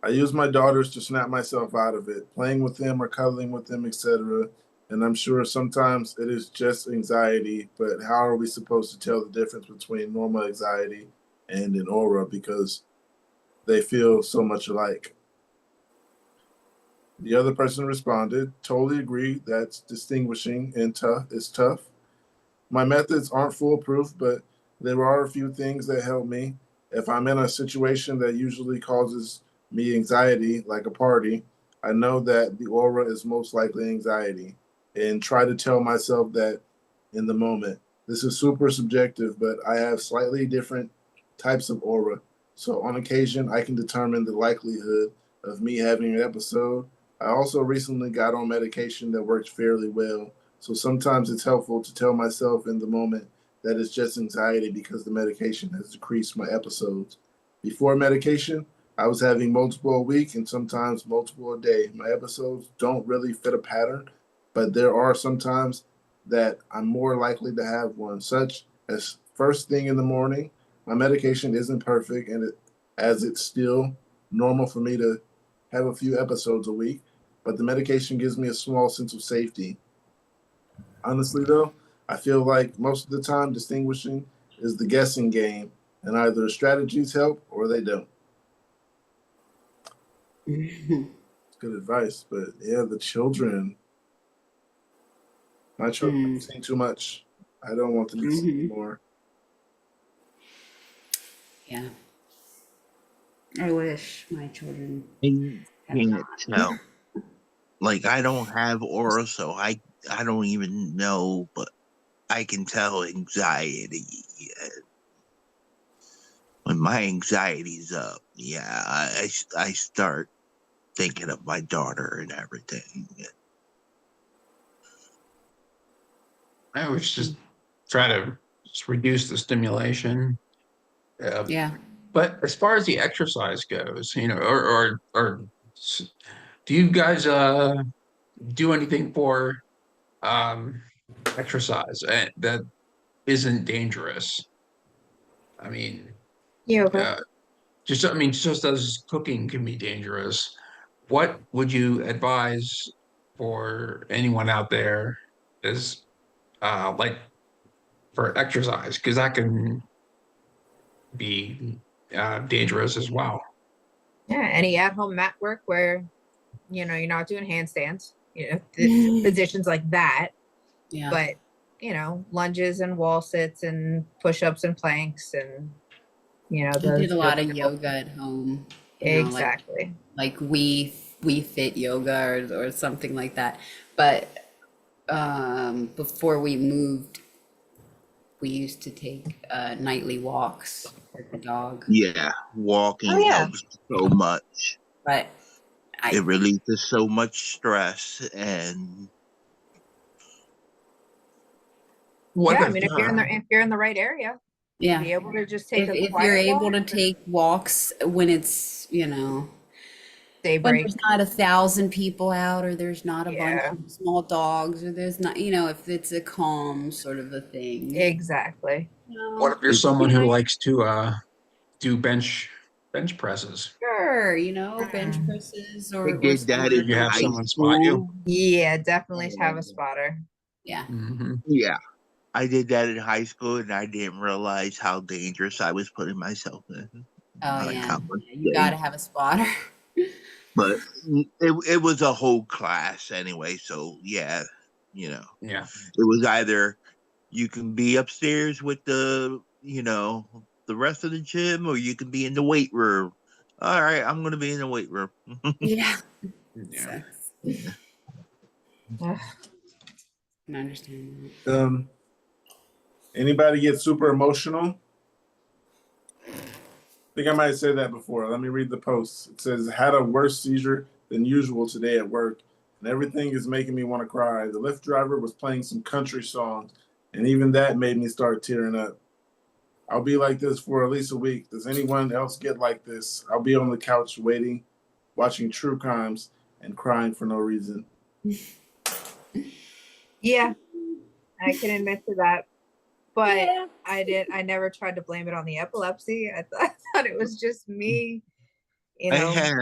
[SPEAKER 1] I use my daughters to snap myself out of it, playing with them or cuddling with them, etc. And I'm sure sometimes it is just anxiety, but how are we supposed to tell the difference between normal anxiety and an aura because they feel so much alike?" The other person responded, "Totally agree. That's distinguishing and tough. It's tough. My methods aren't foolproof, but there are a few things that help me. If I'm in a situation that usually causes me anxiety, like a party, I know that the aura is most likely anxiety and try to tell myself that in the moment. This is super subjective, but I have slightly different types of aura. So on occasion, I can determine the likelihood of me having an episode. I also recently got on medication that works fairly well. So sometimes it's helpful to tell myself in the moment that it's just anxiety because the medication has decreased my episodes. Before medication, I was having multiple a week and sometimes multiple a day. My episodes don't really fit a pattern, but there are some times that I'm more likely to have one, such as first thing in the morning. My medication isn't perfect, and as it's still normal for me to have a few episodes a week, but the medication gives me a small sense of safety. Honestly, though, I feel like most of the time distinguishing is the guessing game, and either strategies help or they don't. It's good advice, but yeah, the children. My children have seen too much. I don't want them to see anymore.
[SPEAKER 3] Yeah. I wish my children
[SPEAKER 4] I
[SPEAKER 3] had
[SPEAKER 4] can't
[SPEAKER 3] not.
[SPEAKER 4] tell. Like I don't have aura, so I don't even know, but I can tell anxiety. When my anxiety's up, yeah, I start thinking of my daughter and everything.
[SPEAKER 5] I always just try to just reduce the stimulation.
[SPEAKER 3] Yeah.
[SPEAKER 5] But as far as the exercise goes, or do you guys do anything for um exercise that isn't dangerous? I mean,
[SPEAKER 2] Yoga.
[SPEAKER 5] just as cooking can be dangerous, what would you advise for anyone out there is like for exercise? Because that can be dangerous as well.
[SPEAKER 2] Yeah, any at-home mat work where you're not doing handstands, the positions like that,
[SPEAKER 3] Yeah.
[SPEAKER 2] but lunges and wall sits and push-ups and planks and
[SPEAKER 3] I
[SPEAKER 2] those
[SPEAKER 3] did a lot of
[SPEAKER 2] those-
[SPEAKER 3] yoga at home.
[SPEAKER 2] exactly.
[SPEAKER 3] Like we fit yoga or something like that. But before we moved, we used to take nightly walks with the dog.
[SPEAKER 4] Yeah, walking
[SPEAKER 2] Oh, yeah.
[SPEAKER 4] helps so much.
[SPEAKER 3] But
[SPEAKER 4] It releases so much stress, and
[SPEAKER 5] What
[SPEAKER 2] Yeah, I
[SPEAKER 5] if,
[SPEAKER 2] mean, if you're in the right area,
[SPEAKER 3] yeah,
[SPEAKER 2] be able to just take a
[SPEAKER 3] if
[SPEAKER 2] quiet
[SPEAKER 3] you're able
[SPEAKER 2] walk,
[SPEAKER 3] to take walks when it's when
[SPEAKER 2] daybreak.
[SPEAKER 3] there's not 1,000 people out, or there's not a bunch
[SPEAKER 2] Yeah.
[SPEAKER 3] of small dogs, or there's not, if it's a calm sort of a thing.
[SPEAKER 2] Exactly.
[SPEAKER 5] what if you're someone who likes to do bench presses?
[SPEAKER 2] Sure,
[SPEAKER 3] Sure, bench
[SPEAKER 2] Mm.
[SPEAKER 3] presses
[SPEAKER 4] I
[SPEAKER 3] or
[SPEAKER 4] did that in
[SPEAKER 5] You have
[SPEAKER 4] high
[SPEAKER 5] someone spot you.
[SPEAKER 4] school.
[SPEAKER 2] Yeah, definitely have a spotter.
[SPEAKER 3] yeah.
[SPEAKER 4] Yeah, I did that in high school, and I didn't realize how dangerous I was putting myself in
[SPEAKER 3] Oh
[SPEAKER 4] on a
[SPEAKER 3] yeah.
[SPEAKER 4] countless
[SPEAKER 3] Yeah, you got to
[SPEAKER 4] day.
[SPEAKER 3] have a spotter.
[SPEAKER 4] But it was a whole class anyway, so yeah,
[SPEAKER 5] Yeah.
[SPEAKER 4] it was either you can be upstairs with the rest of the gym, or you can be in the weight room. All right, I'm gonna be in the weight room.
[SPEAKER 3] Yeah.
[SPEAKER 5] Yeah.
[SPEAKER 3] So,
[SPEAKER 2] Ugh.
[SPEAKER 3] I understand
[SPEAKER 1] Anybody get super emotional? I think I might have said that before. Let me read the post. It says, had a worse seizure than usual today at work, and everything is making me want to cry. The Lyft driver was playing some country songs, and even that made me start tearing up. I'll be like this for at least a week. Does anyone else get like this? I'll be on the couch waiting, watching true crimes, and crying for no reason.
[SPEAKER 2] Yeah, I can admit to that. But
[SPEAKER 3] Yeah.
[SPEAKER 2] I never tried to blame it on the epilepsy. I thought it was just me, you
[SPEAKER 4] I
[SPEAKER 2] know.
[SPEAKER 4] have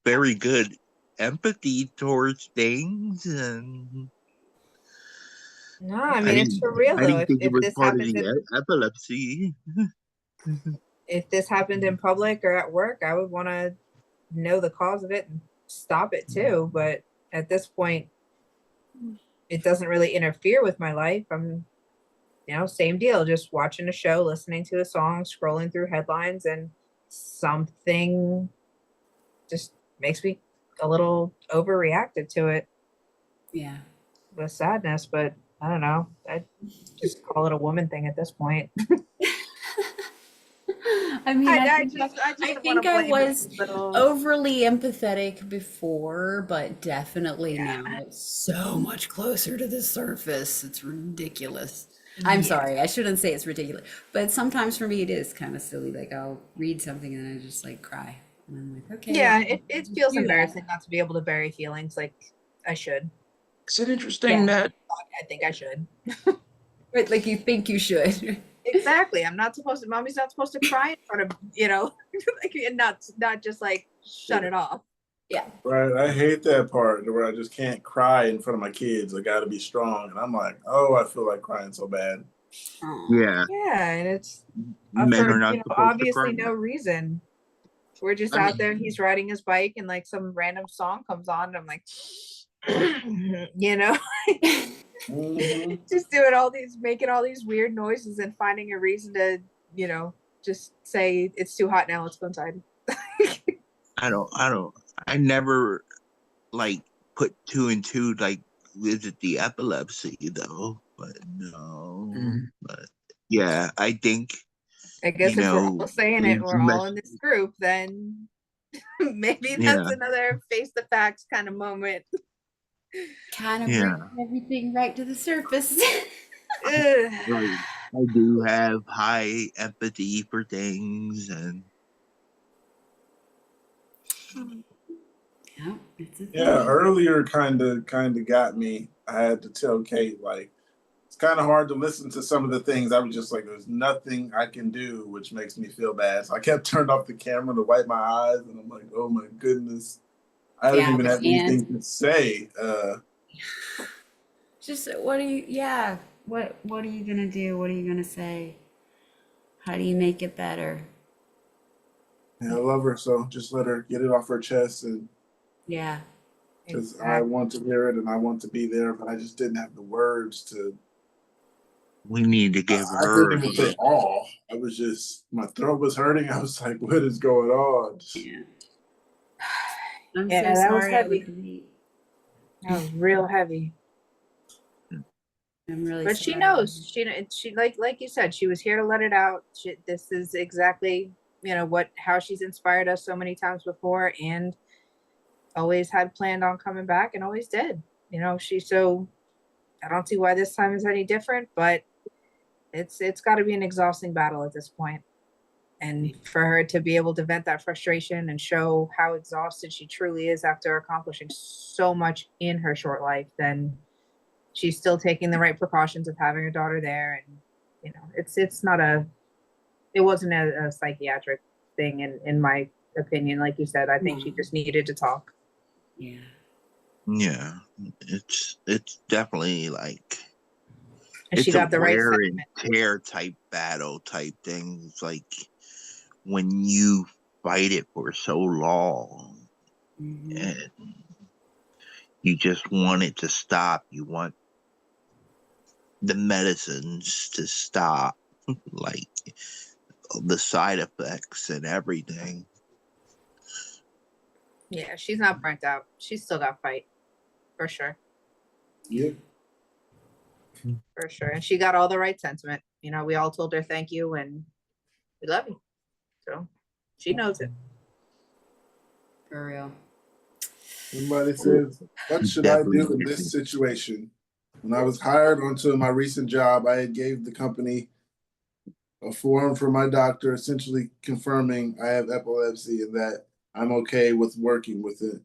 [SPEAKER 4] very good empathy towards things, and
[SPEAKER 2] No, I
[SPEAKER 4] I
[SPEAKER 2] mean it's
[SPEAKER 4] didn't
[SPEAKER 2] for real
[SPEAKER 4] I
[SPEAKER 2] though.
[SPEAKER 4] didn't
[SPEAKER 2] If
[SPEAKER 4] think it
[SPEAKER 2] if
[SPEAKER 4] was
[SPEAKER 2] this
[SPEAKER 4] part of
[SPEAKER 2] happens
[SPEAKER 4] the
[SPEAKER 2] in
[SPEAKER 4] epilepsy.
[SPEAKER 2] if this happened in public or at work, I would want to know the cause of it and stop it too. But at this point, it doesn't really interfere with my life. I'm, same deal, just watching a show, listening to a song, scrolling through headlines, and something just makes me a little overreacted to it
[SPEAKER 3] Yeah.
[SPEAKER 2] with sadness. But I don't know. I just call it a woman thing at this point.
[SPEAKER 3] I mean,
[SPEAKER 2] I just
[SPEAKER 3] I
[SPEAKER 2] don't want
[SPEAKER 3] think
[SPEAKER 2] to
[SPEAKER 3] I
[SPEAKER 2] blame it
[SPEAKER 3] was
[SPEAKER 2] on little.
[SPEAKER 3] overly empathetic before, but definitely
[SPEAKER 2] Yeah.
[SPEAKER 3] now it's so much closer to the surface. It's ridiculous. I'm
[SPEAKER 2] Yeah.
[SPEAKER 3] sorry, I shouldn't say it's ridiculous, but sometimes for me it is kind of silly. Like I'll read something and I just like cry. And I'm like, okay,
[SPEAKER 2] Yeah,
[SPEAKER 3] I'll
[SPEAKER 2] it
[SPEAKER 3] just
[SPEAKER 2] feels
[SPEAKER 3] do that.
[SPEAKER 2] embarrassing not to be able to bury feelings like I should.
[SPEAKER 5] Is it interesting
[SPEAKER 2] Yeah,
[SPEAKER 5] that
[SPEAKER 2] I think I should.
[SPEAKER 3] Right, like you think you should.
[SPEAKER 2] Exactly. Mommy's not supposed to cry in front of, like, and not just like shut it off.
[SPEAKER 3] Yeah.
[SPEAKER 1] Right. I hate that part where I just can't cry in front of my kids. I got to be strong. And I'm like, oh, I feel like crying so bad.
[SPEAKER 3] Aw.
[SPEAKER 4] Yeah,
[SPEAKER 2] Yeah, and it's
[SPEAKER 4] men are
[SPEAKER 2] for,
[SPEAKER 4] not supposed to cry.
[SPEAKER 2] obviously no reason. We're just
[SPEAKER 4] I
[SPEAKER 2] out there,
[SPEAKER 4] mean,
[SPEAKER 2] he's riding his bike and like some random song comes on and I'm like, you know,
[SPEAKER 1] Mhm.
[SPEAKER 2] just making all these weird noises and finding a reason to, just say it's too hot now, let's go inside.
[SPEAKER 4] I never like put two and two, like, is it the epilepsy though? But no,
[SPEAKER 5] mm,
[SPEAKER 4] but yeah, I think,
[SPEAKER 2] I guess if we're all saying it,
[SPEAKER 4] we've
[SPEAKER 2] we're all
[SPEAKER 4] messed,
[SPEAKER 2] in this group, then maybe that's
[SPEAKER 4] yeah,
[SPEAKER 2] another face the facts kind of moment.
[SPEAKER 3] Kind of
[SPEAKER 4] yeah,
[SPEAKER 3] brings everything right to the surface.
[SPEAKER 2] Ugh.
[SPEAKER 4] right. I do have high empathy for things, and
[SPEAKER 3] Yeah, it's a
[SPEAKER 1] Yeah,
[SPEAKER 3] thing.
[SPEAKER 1] earlier kind of got me. I had to tell Kate, like, it's kind of hard to listen to some of the things. I was just like, there's nothing I can do, which makes me feel bad. So I kept turned off the camera to wipe my eyes, and I'm like, oh my goodness, I didn't
[SPEAKER 3] Yeah,
[SPEAKER 1] even
[SPEAKER 3] we
[SPEAKER 1] have
[SPEAKER 3] can't.
[SPEAKER 1] anything to say.
[SPEAKER 3] Just what are you, yeah, what are you gonna do? What are you gonna say? How do you make it better?
[SPEAKER 1] And I love her, so just let her get it off her chest, and
[SPEAKER 3] Yeah.
[SPEAKER 1] because I
[SPEAKER 2] Exactly.
[SPEAKER 1] want to hear it and I want to be there, but I just didn't have the words to.
[SPEAKER 4] we need to
[SPEAKER 1] I,
[SPEAKER 4] give
[SPEAKER 1] I
[SPEAKER 4] her
[SPEAKER 1] couldn't even say all. I was just my throat was hurting. I was like, what is going on?
[SPEAKER 3] Yeah. I'm so
[SPEAKER 2] Yeah, that was
[SPEAKER 3] sorry I
[SPEAKER 2] heavy.
[SPEAKER 3] was late.
[SPEAKER 2] That was real heavy.
[SPEAKER 3] I'm really
[SPEAKER 2] But she
[SPEAKER 3] sorry.
[SPEAKER 2] knows. She like you said, she was here to let it out. This is exactly, how she's inspired us so many times before and always had planned on coming back and always did. I don't see why this time is any different, but it's got to be an exhausting battle at this point. And for her to be able to vent that frustration and show how exhausted she truly is after accomplishing so much in her short life, then she's still taking the right precautions of having her daughter there. And, it wasn't a psychiatric thing in my opinion. Like you said, I think she just needed to talk.
[SPEAKER 3] Yeah.
[SPEAKER 4] Yeah, it's definitely like
[SPEAKER 2] And she
[SPEAKER 4] it's a
[SPEAKER 2] got the right
[SPEAKER 4] wear and
[SPEAKER 2] sentiment.
[SPEAKER 4] tear type battle type thing. It's like when you fight it for so long
[SPEAKER 3] Mhm.
[SPEAKER 4] and you just want it to stop. You want the medicines to stop, like the side effects and everything.
[SPEAKER 2] Yeah, she's not burnt out. She's still got fight for sure.
[SPEAKER 1] Yep.
[SPEAKER 2] For sure. And she got all the right sentiment. You know, we all told her thank you and we love you. So she knows it.
[SPEAKER 3] For real.
[SPEAKER 1] Somebody says, what should I
[SPEAKER 4] Definitely.
[SPEAKER 1] do in this situation? When I was hired onto my recent job, I had gave the company a form from my doctor essentially confirming I have epilepsy and that I'm okay with working with it.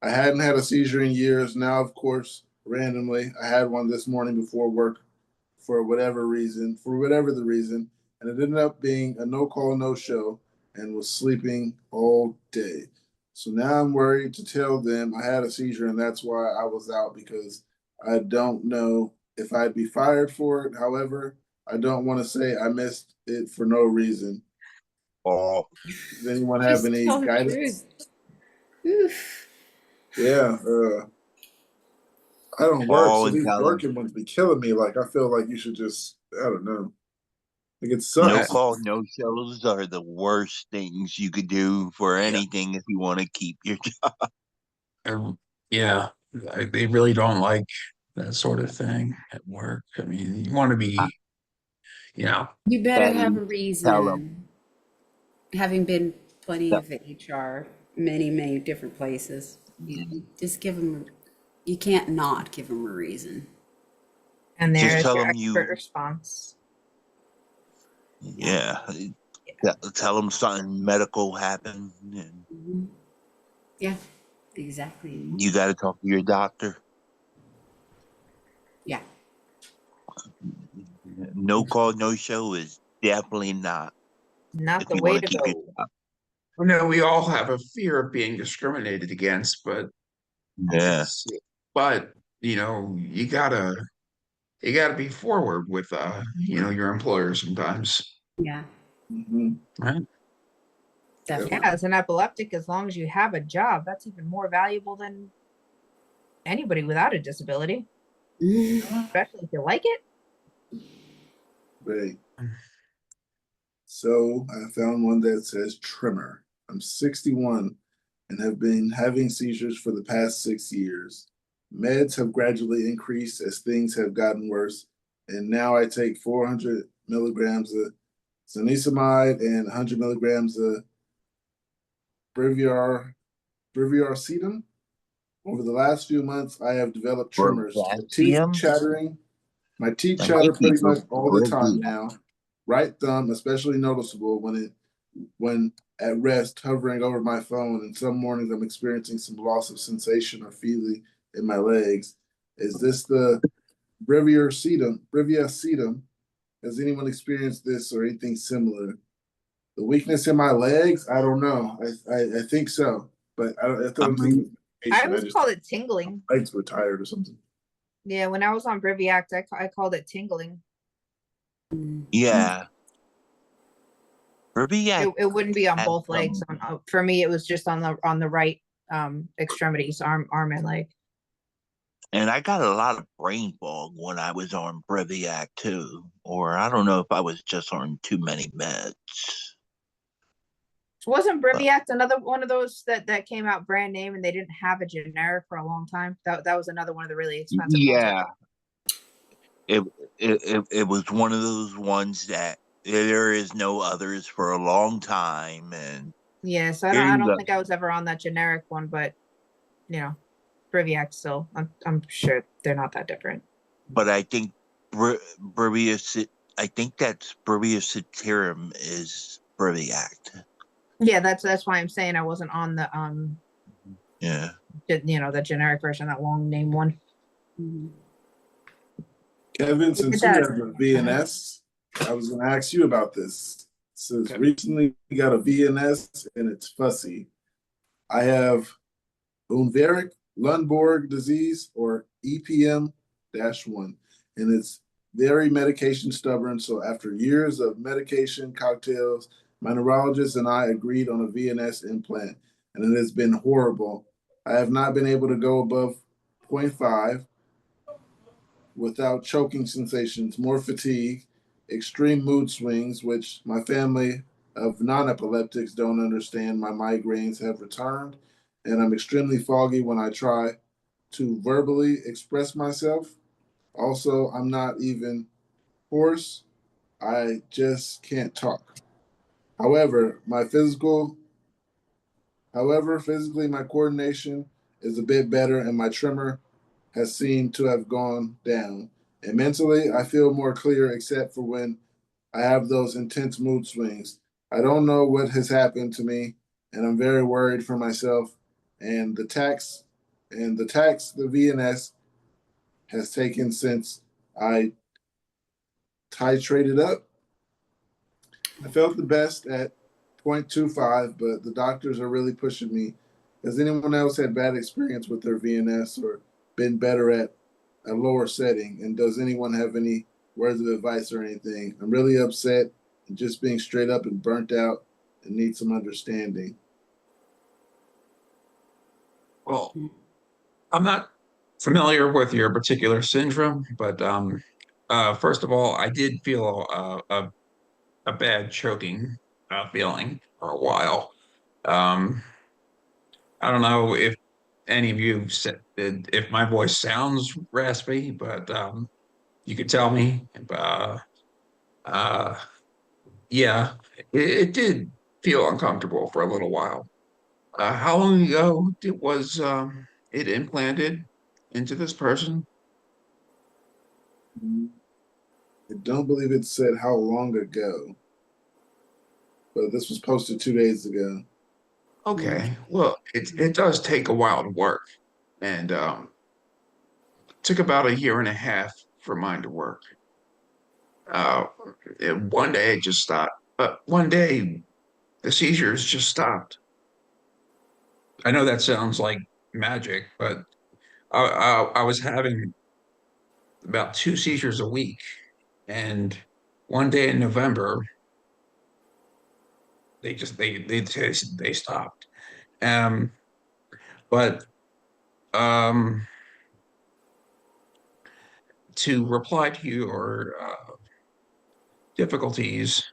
[SPEAKER 1] I hadn't had a seizure in years. Now, of course, randomly, I had one this morning before work for whatever the reason, and it ended up being a no call, no show and was sleeping all day. So now I'm worried to tell them I had a seizure and that's why I was out because I don't know if I'd be fired for it. However, I don't want to say I missed it for no reason.
[SPEAKER 4] Oh,
[SPEAKER 1] Does anyone have
[SPEAKER 3] Just
[SPEAKER 1] any
[SPEAKER 3] tell the
[SPEAKER 1] guidance?
[SPEAKER 3] truth. Oof.
[SPEAKER 1] Yeah, I don't work,
[SPEAKER 4] oh,
[SPEAKER 1] so
[SPEAKER 4] and
[SPEAKER 1] these
[SPEAKER 4] tell them
[SPEAKER 1] working ones be killing me. Like I feel like you should just, I don't know. Like it
[SPEAKER 4] no
[SPEAKER 1] sucks.
[SPEAKER 4] call, no shows are the worst things you could do for anything if you want to keep your job.
[SPEAKER 5] Yeah, they really don't like that sort of thing at work. I mean, you want to be, you know,
[SPEAKER 3] You better
[SPEAKER 4] At
[SPEAKER 3] have a
[SPEAKER 4] least tell them.
[SPEAKER 3] reason. Having been plenty of HR, many, many different places, you just give them, you can't not give them a reason.
[SPEAKER 2] And
[SPEAKER 4] Just
[SPEAKER 2] there's
[SPEAKER 4] tell
[SPEAKER 2] your
[SPEAKER 4] them
[SPEAKER 2] expert
[SPEAKER 4] you,
[SPEAKER 2] response.
[SPEAKER 4] yeah, tell them something medical happened and
[SPEAKER 3] Mhm. Yeah, exactly.
[SPEAKER 4] you got to talk to your doctor.
[SPEAKER 3] Yeah.
[SPEAKER 4] No call, no show is definitely not
[SPEAKER 2] Not
[SPEAKER 4] if
[SPEAKER 2] the
[SPEAKER 4] you want
[SPEAKER 2] way
[SPEAKER 4] to
[SPEAKER 2] to
[SPEAKER 4] keep your
[SPEAKER 2] go.
[SPEAKER 4] job.
[SPEAKER 5] we all have a fear of being discriminated against, but
[SPEAKER 4] Yeah.
[SPEAKER 5] it's, but you gotta be forward with your employer sometimes,
[SPEAKER 3] Yeah,
[SPEAKER 1] Mm-hmm.
[SPEAKER 5] right?
[SPEAKER 2] Yeah,
[SPEAKER 3] definitely.
[SPEAKER 2] as an epileptic, as long as you have a job, that's even more valuable than anybody without a disability, especially if you like it.
[SPEAKER 1] Right. So I found one that says tremor. I'm 61 and have been having seizures for the past 6 years. Meds have gradually increased as things have gotten worse, and now I take 400 milligrams of zonisamide and 100 milligrams of Breviar Breviarcetam. Over the last few months, I have developed tremors.
[SPEAKER 4] Potassium?
[SPEAKER 1] My teeth
[SPEAKER 4] That might
[SPEAKER 1] chatter
[SPEAKER 4] be
[SPEAKER 1] pretty much all the time
[SPEAKER 4] Brazil.
[SPEAKER 1] now. Right thumb, especially noticeable when at rest, hovering over my phone. And some mornings I'm experiencing some loss of sensation or feeling in my legs. Is this the Brevier sedum? Brevia sedum? Has anyone experienced this or anything similar? The weakness in my legs? I don't know. I think so, but I
[SPEAKER 4] I
[SPEAKER 1] don't think it
[SPEAKER 4] mean,
[SPEAKER 1] was
[SPEAKER 2] I
[SPEAKER 1] medication. I
[SPEAKER 2] always
[SPEAKER 1] just
[SPEAKER 2] called it tingling.
[SPEAKER 1] my legs were tired or something.
[SPEAKER 2] Yeah, when I was on Briviact, I called it tingling.
[SPEAKER 4] yeah. Ruby
[SPEAKER 2] It wouldn't be on
[SPEAKER 4] had
[SPEAKER 2] both legs.
[SPEAKER 4] some,
[SPEAKER 2] For me, it was just on the right extremities, arm and leg.
[SPEAKER 4] and I got a lot of brain fog when I was on Breviac too, or I don't know if I was just on too many meds.
[SPEAKER 2] Wasn't
[SPEAKER 4] But
[SPEAKER 2] Briviact another one of those that came out brand name and they didn't have a generic for a long time? That was another one of the really expensive ones.
[SPEAKER 4] yeah, it, it was one of those ones that there is no others for a long time, and
[SPEAKER 2] Yeah, so
[SPEAKER 4] here
[SPEAKER 2] I
[SPEAKER 4] you
[SPEAKER 2] don't
[SPEAKER 4] go.
[SPEAKER 2] think I was ever on that generic one, but you know, Briviact still. I'm sure they're not that different.
[SPEAKER 4] But I think Breviac, I think that's Breviacetirum is Breviac.
[SPEAKER 2] Yeah, that's why I'm saying I wasn't on the
[SPEAKER 4] Yeah.
[SPEAKER 2] the generic version, that long name one.
[SPEAKER 3] Mhm.
[SPEAKER 1] Kevin,
[SPEAKER 2] Look at
[SPEAKER 1] since you
[SPEAKER 2] that.
[SPEAKER 1] have the VNS, I was going to ask you about this. says
[SPEAKER 5] Okay.
[SPEAKER 1] recently got a VNS and it's fussy. I have Unveric Lundborg disease or EPM-1, and it's very medication stubborn. So after years of medication cocktails, my neurologist and I agreed on a VNS implant, and it has been horrible. I have not been able to go above zero point 0.5 without choking sensations, more fatigue, extreme mood swings, which my family of non epileptics don't understand. My migraines have returned, and I'm extremely foggy when I try to verbally express myself. Also, I'm not even hoarse, I just can't talk. However, my physical However, physically my coordination is a bit better and my tremor has seemed to have gone down. And mentally, I feel more clear except for when I have those intense mood swings. I don't know what has happened to me, and I'm very worried for myself. And the VNS has taken since I titrated up. I felt the best at 0.25, but the doctors are really pushing me. Has anyone else had bad experience with their VNS or been better at a lower setting? And does anyone have any words of advice or anything? I'm really upset and just being straight up and burnt out and need some understanding.
[SPEAKER 5] Well, I'm not familiar with your particular syndrome, but first of all, I did feel a bad choking feeling for a while. Um, I don't know if any of you said if my voice sounds raspy, but you could tell me. Uh, yeah, it did feel uncomfortable for a little while. How long ago was it implanted into this person?
[SPEAKER 1] I don't believe it said how long ago, but this was posted 2 days ago.
[SPEAKER 5] Okay, well, it does take a while to work, and took about a year and a half for mine to work. Uh, one day it just stopped. One day the seizures just stopped. I know that sounds like magic, but I was having about two seizures a week, and one day in November they stopped. Um, but um, to reply to your difficulties,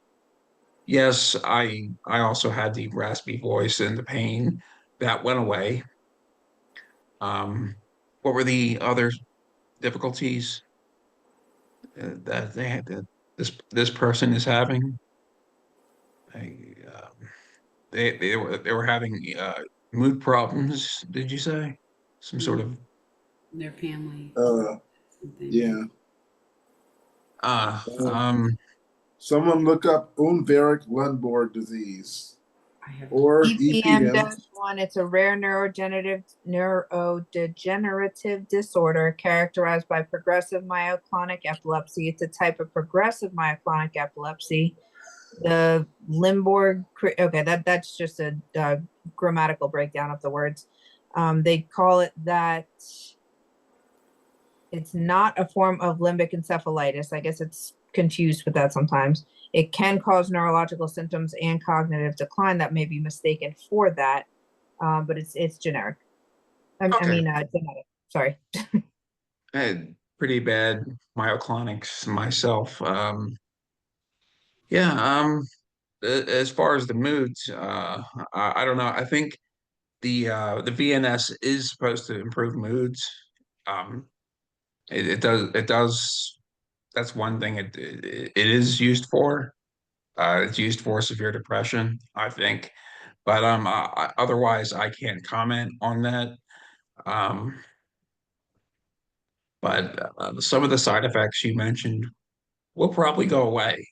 [SPEAKER 5] yes, I also had the raspy voice and the pain that went away. Um, what were the other difficulties that they had that this person is having? I, they were having mood problems. Did you say some sort of
[SPEAKER 3] Their family,
[SPEAKER 1] Uh,
[SPEAKER 3] something.
[SPEAKER 1] yeah.
[SPEAKER 5] uh
[SPEAKER 1] Uh,
[SPEAKER 5] um
[SPEAKER 1] Someone look up Unveric Lundborg disease
[SPEAKER 3] I have to.
[SPEAKER 1] or EPM.
[SPEAKER 2] EPM-1, it's a rare neurodegenerative disorder characterized by progressive myoclonic epilepsy. It's a type of progressive myoclonic epilepsy. The Limborg, okay, that's just a grammatical breakdown of the words. They call it that. It's not a form of limbic encephalitis. I guess it's confused with that sometimes. It can cause neurological symptoms and cognitive decline that may be mistaken for that, but it's generic.
[SPEAKER 5] okay.
[SPEAKER 2] Genetic. Sorry.
[SPEAKER 5] I had pretty bad myoclonics myself. Yeah, as far as the moods, I don't know. I think the VNS is supposed to improve moods. Um, it does. That's one thing it is used for. It's used for severe depression, I think. But otherwise, I can't comment on that. Um, but some of the side effects you mentioned will probably go away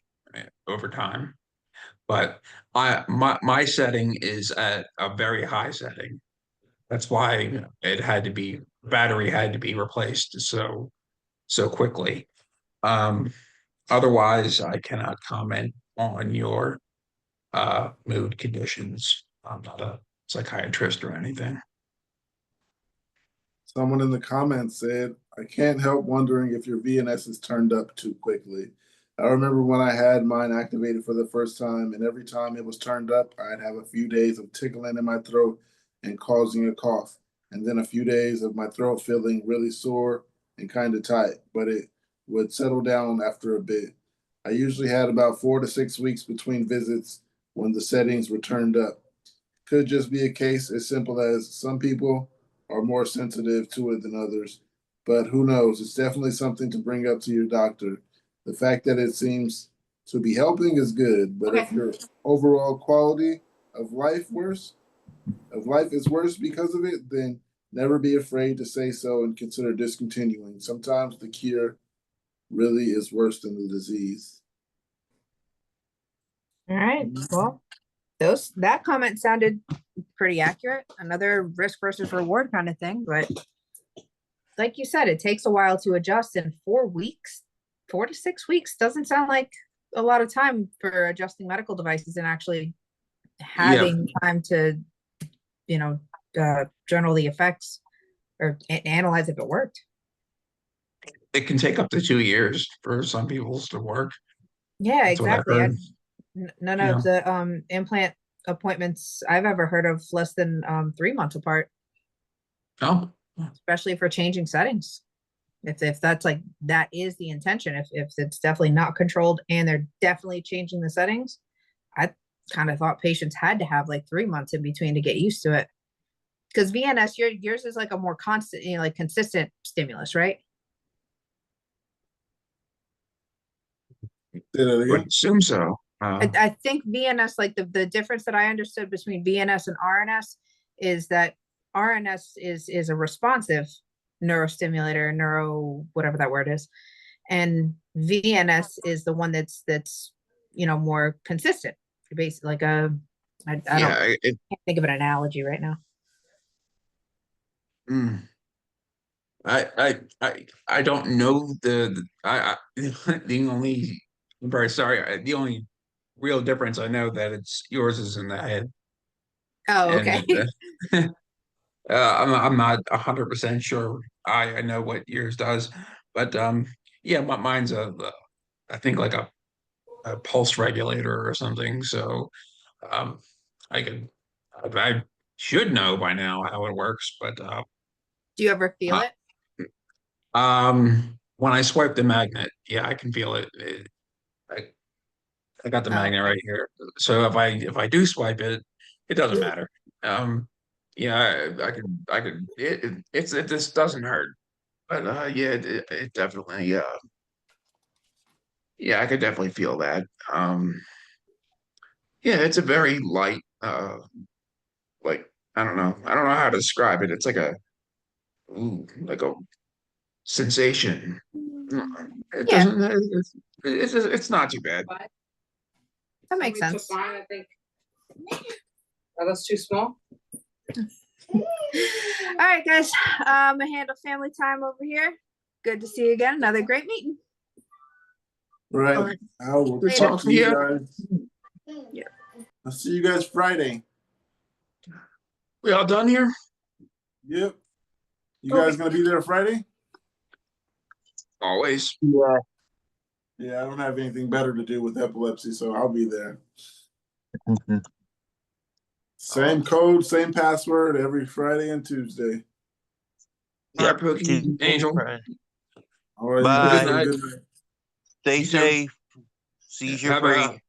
[SPEAKER 5] over time. But my setting is at a very high setting. That's why it had to be battery had to be replaced so quickly. Um, Otherwise, I cannot comment on your mood conditions. I'm not a psychiatrist or anything.
[SPEAKER 1] Someone in the comments said, I can't help wondering if your VNS is turned up too quickly. I remember when I had mine activated for the first time, and every time it was turned up, I'd have a few days of tickling in my throat and causing a cough, and then a few days of my throat feeling really sore and kind of tight, but it would settle down after a bit. I usually had about 4 to 6 weeks between visits when the settings were turned up. Could just be a case as simple as some people are more sensitive to it than others, but who knows? It's definitely something to bring up to your doctor. The fact that it seems to be helping is good, but if your overall quality of life is worse because of it, then never be afraid to say so and consider discontinuing. Sometimes the cure really is worse than the disease.
[SPEAKER 2] All right. Well, that comment sounded pretty accurate. Another risk versus reward kind of thing, but like you said, it takes a while to adjust. In 4 weeks, 4 to 6 weeks doesn't sound like a lot of time for adjusting medical devices and actually having time to, journal the effects or analyze if it worked.
[SPEAKER 5] It can take up to 2 years for some people to work.
[SPEAKER 2] Yeah,
[SPEAKER 5] That's what I
[SPEAKER 2] exactly.
[SPEAKER 5] heard.
[SPEAKER 2] None
[SPEAKER 5] Yeah.
[SPEAKER 2] of the implant appointments I've ever heard of less than 3 months apart,
[SPEAKER 5] Oh,
[SPEAKER 2] especially for changing settings. If that's like that is the intention, if it's definitely not controlled and they're definitely changing the settings, I kind of thought patients had to have like 3 months in between to get used to it. Because VNS, yours is like a more constant, like consistent stimulus, right?
[SPEAKER 1] Say that
[SPEAKER 5] I would
[SPEAKER 1] again.
[SPEAKER 5] assume so.
[SPEAKER 2] I think VNS, like the difference that I understood between VNS and RNS is that RNS is a responsive neurostimulator, whatever that word is, and VNS is the one that's more consistent. Basically, like I don't
[SPEAKER 5] Yeah,
[SPEAKER 2] can't think of an analogy right now.
[SPEAKER 5] mm, I don't know the only. I'm very sorry. The only real difference I know that it's yours is in the head,
[SPEAKER 2] Oh,
[SPEAKER 5] and
[SPEAKER 2] okay.
[SPEAKER 5] I'm not 100% sure. I know what yours does, but yeah, mine's I think like a pulse regulator or something. So um, I should know by now how it works, but
[SPEAKER 2] Do you ever feel
[SPEAKER 5] uh,
[SPEAKER 2] it?
[SPEAKER 5] when I swipe the magnet, yeah, I can feel it. I, I got the
[SPEAKER 2] Oh,
[SPEAKER 5] magnet
[SPEAKER 2] okay.
[SPEAKER 5] right here. So if I do swipe it, it doesn't matter. Um, yeah, it just doesn't hurt. But yeah, it definitely yeah, I could definitely feel that. Yeah, it's a very light like I don't know how to describe it. It's like like a sensation. It
[SPEAKER 2] Yeah,
[SPEAKER 5] doesn't it's not too bad.
[SPEAKER 2] that makes sense.
[SPEAKER 6] Mine, I think. Oh, that's too small.
[SPEAKER 2] All right, guys. Handle family time over here. Good to see you again. Another great meeting.
[SPEAKER 1] Right.
[SPEAKER 5] All right.
[SPEAKER 1] I will
[SPEAKER 5] Good
[SPEAKER 1] talk
[SPEAKER 5] talking
[SPEAKER 1] to you
[SPEAKER 5] to
[SPEAKER 1] guys.
[SPEAKER 2] Yeah.
[SPEAKER 1] I'll see you guys Friday.
[SPEAKER 5] We all done here?
[SPEAKER 1] Yep. You guys gonna be there Friday?
[SPEAKER 5] Always.
[SPEAKER 4] Yeah.
[SPEAKER 1] Yeah, I don't have anything better to do with epilepsy, so I'll be there. Same code, same password every Friday and Tuesday.
[SPEAKER 5] All right, Pookie, Angel.
[SPEAKER 1] All right,
[SPEAKER 4] Bye.
[SPEAKER 1] you guys have a good night.
[SPEAKER 4] Stay
[SPEAKER 5] You too.
[SPEAKER 4] safe. Seizure
[SPEAKER 5] Have
[SPEAKER 4] free.
[SPEAKER 5] a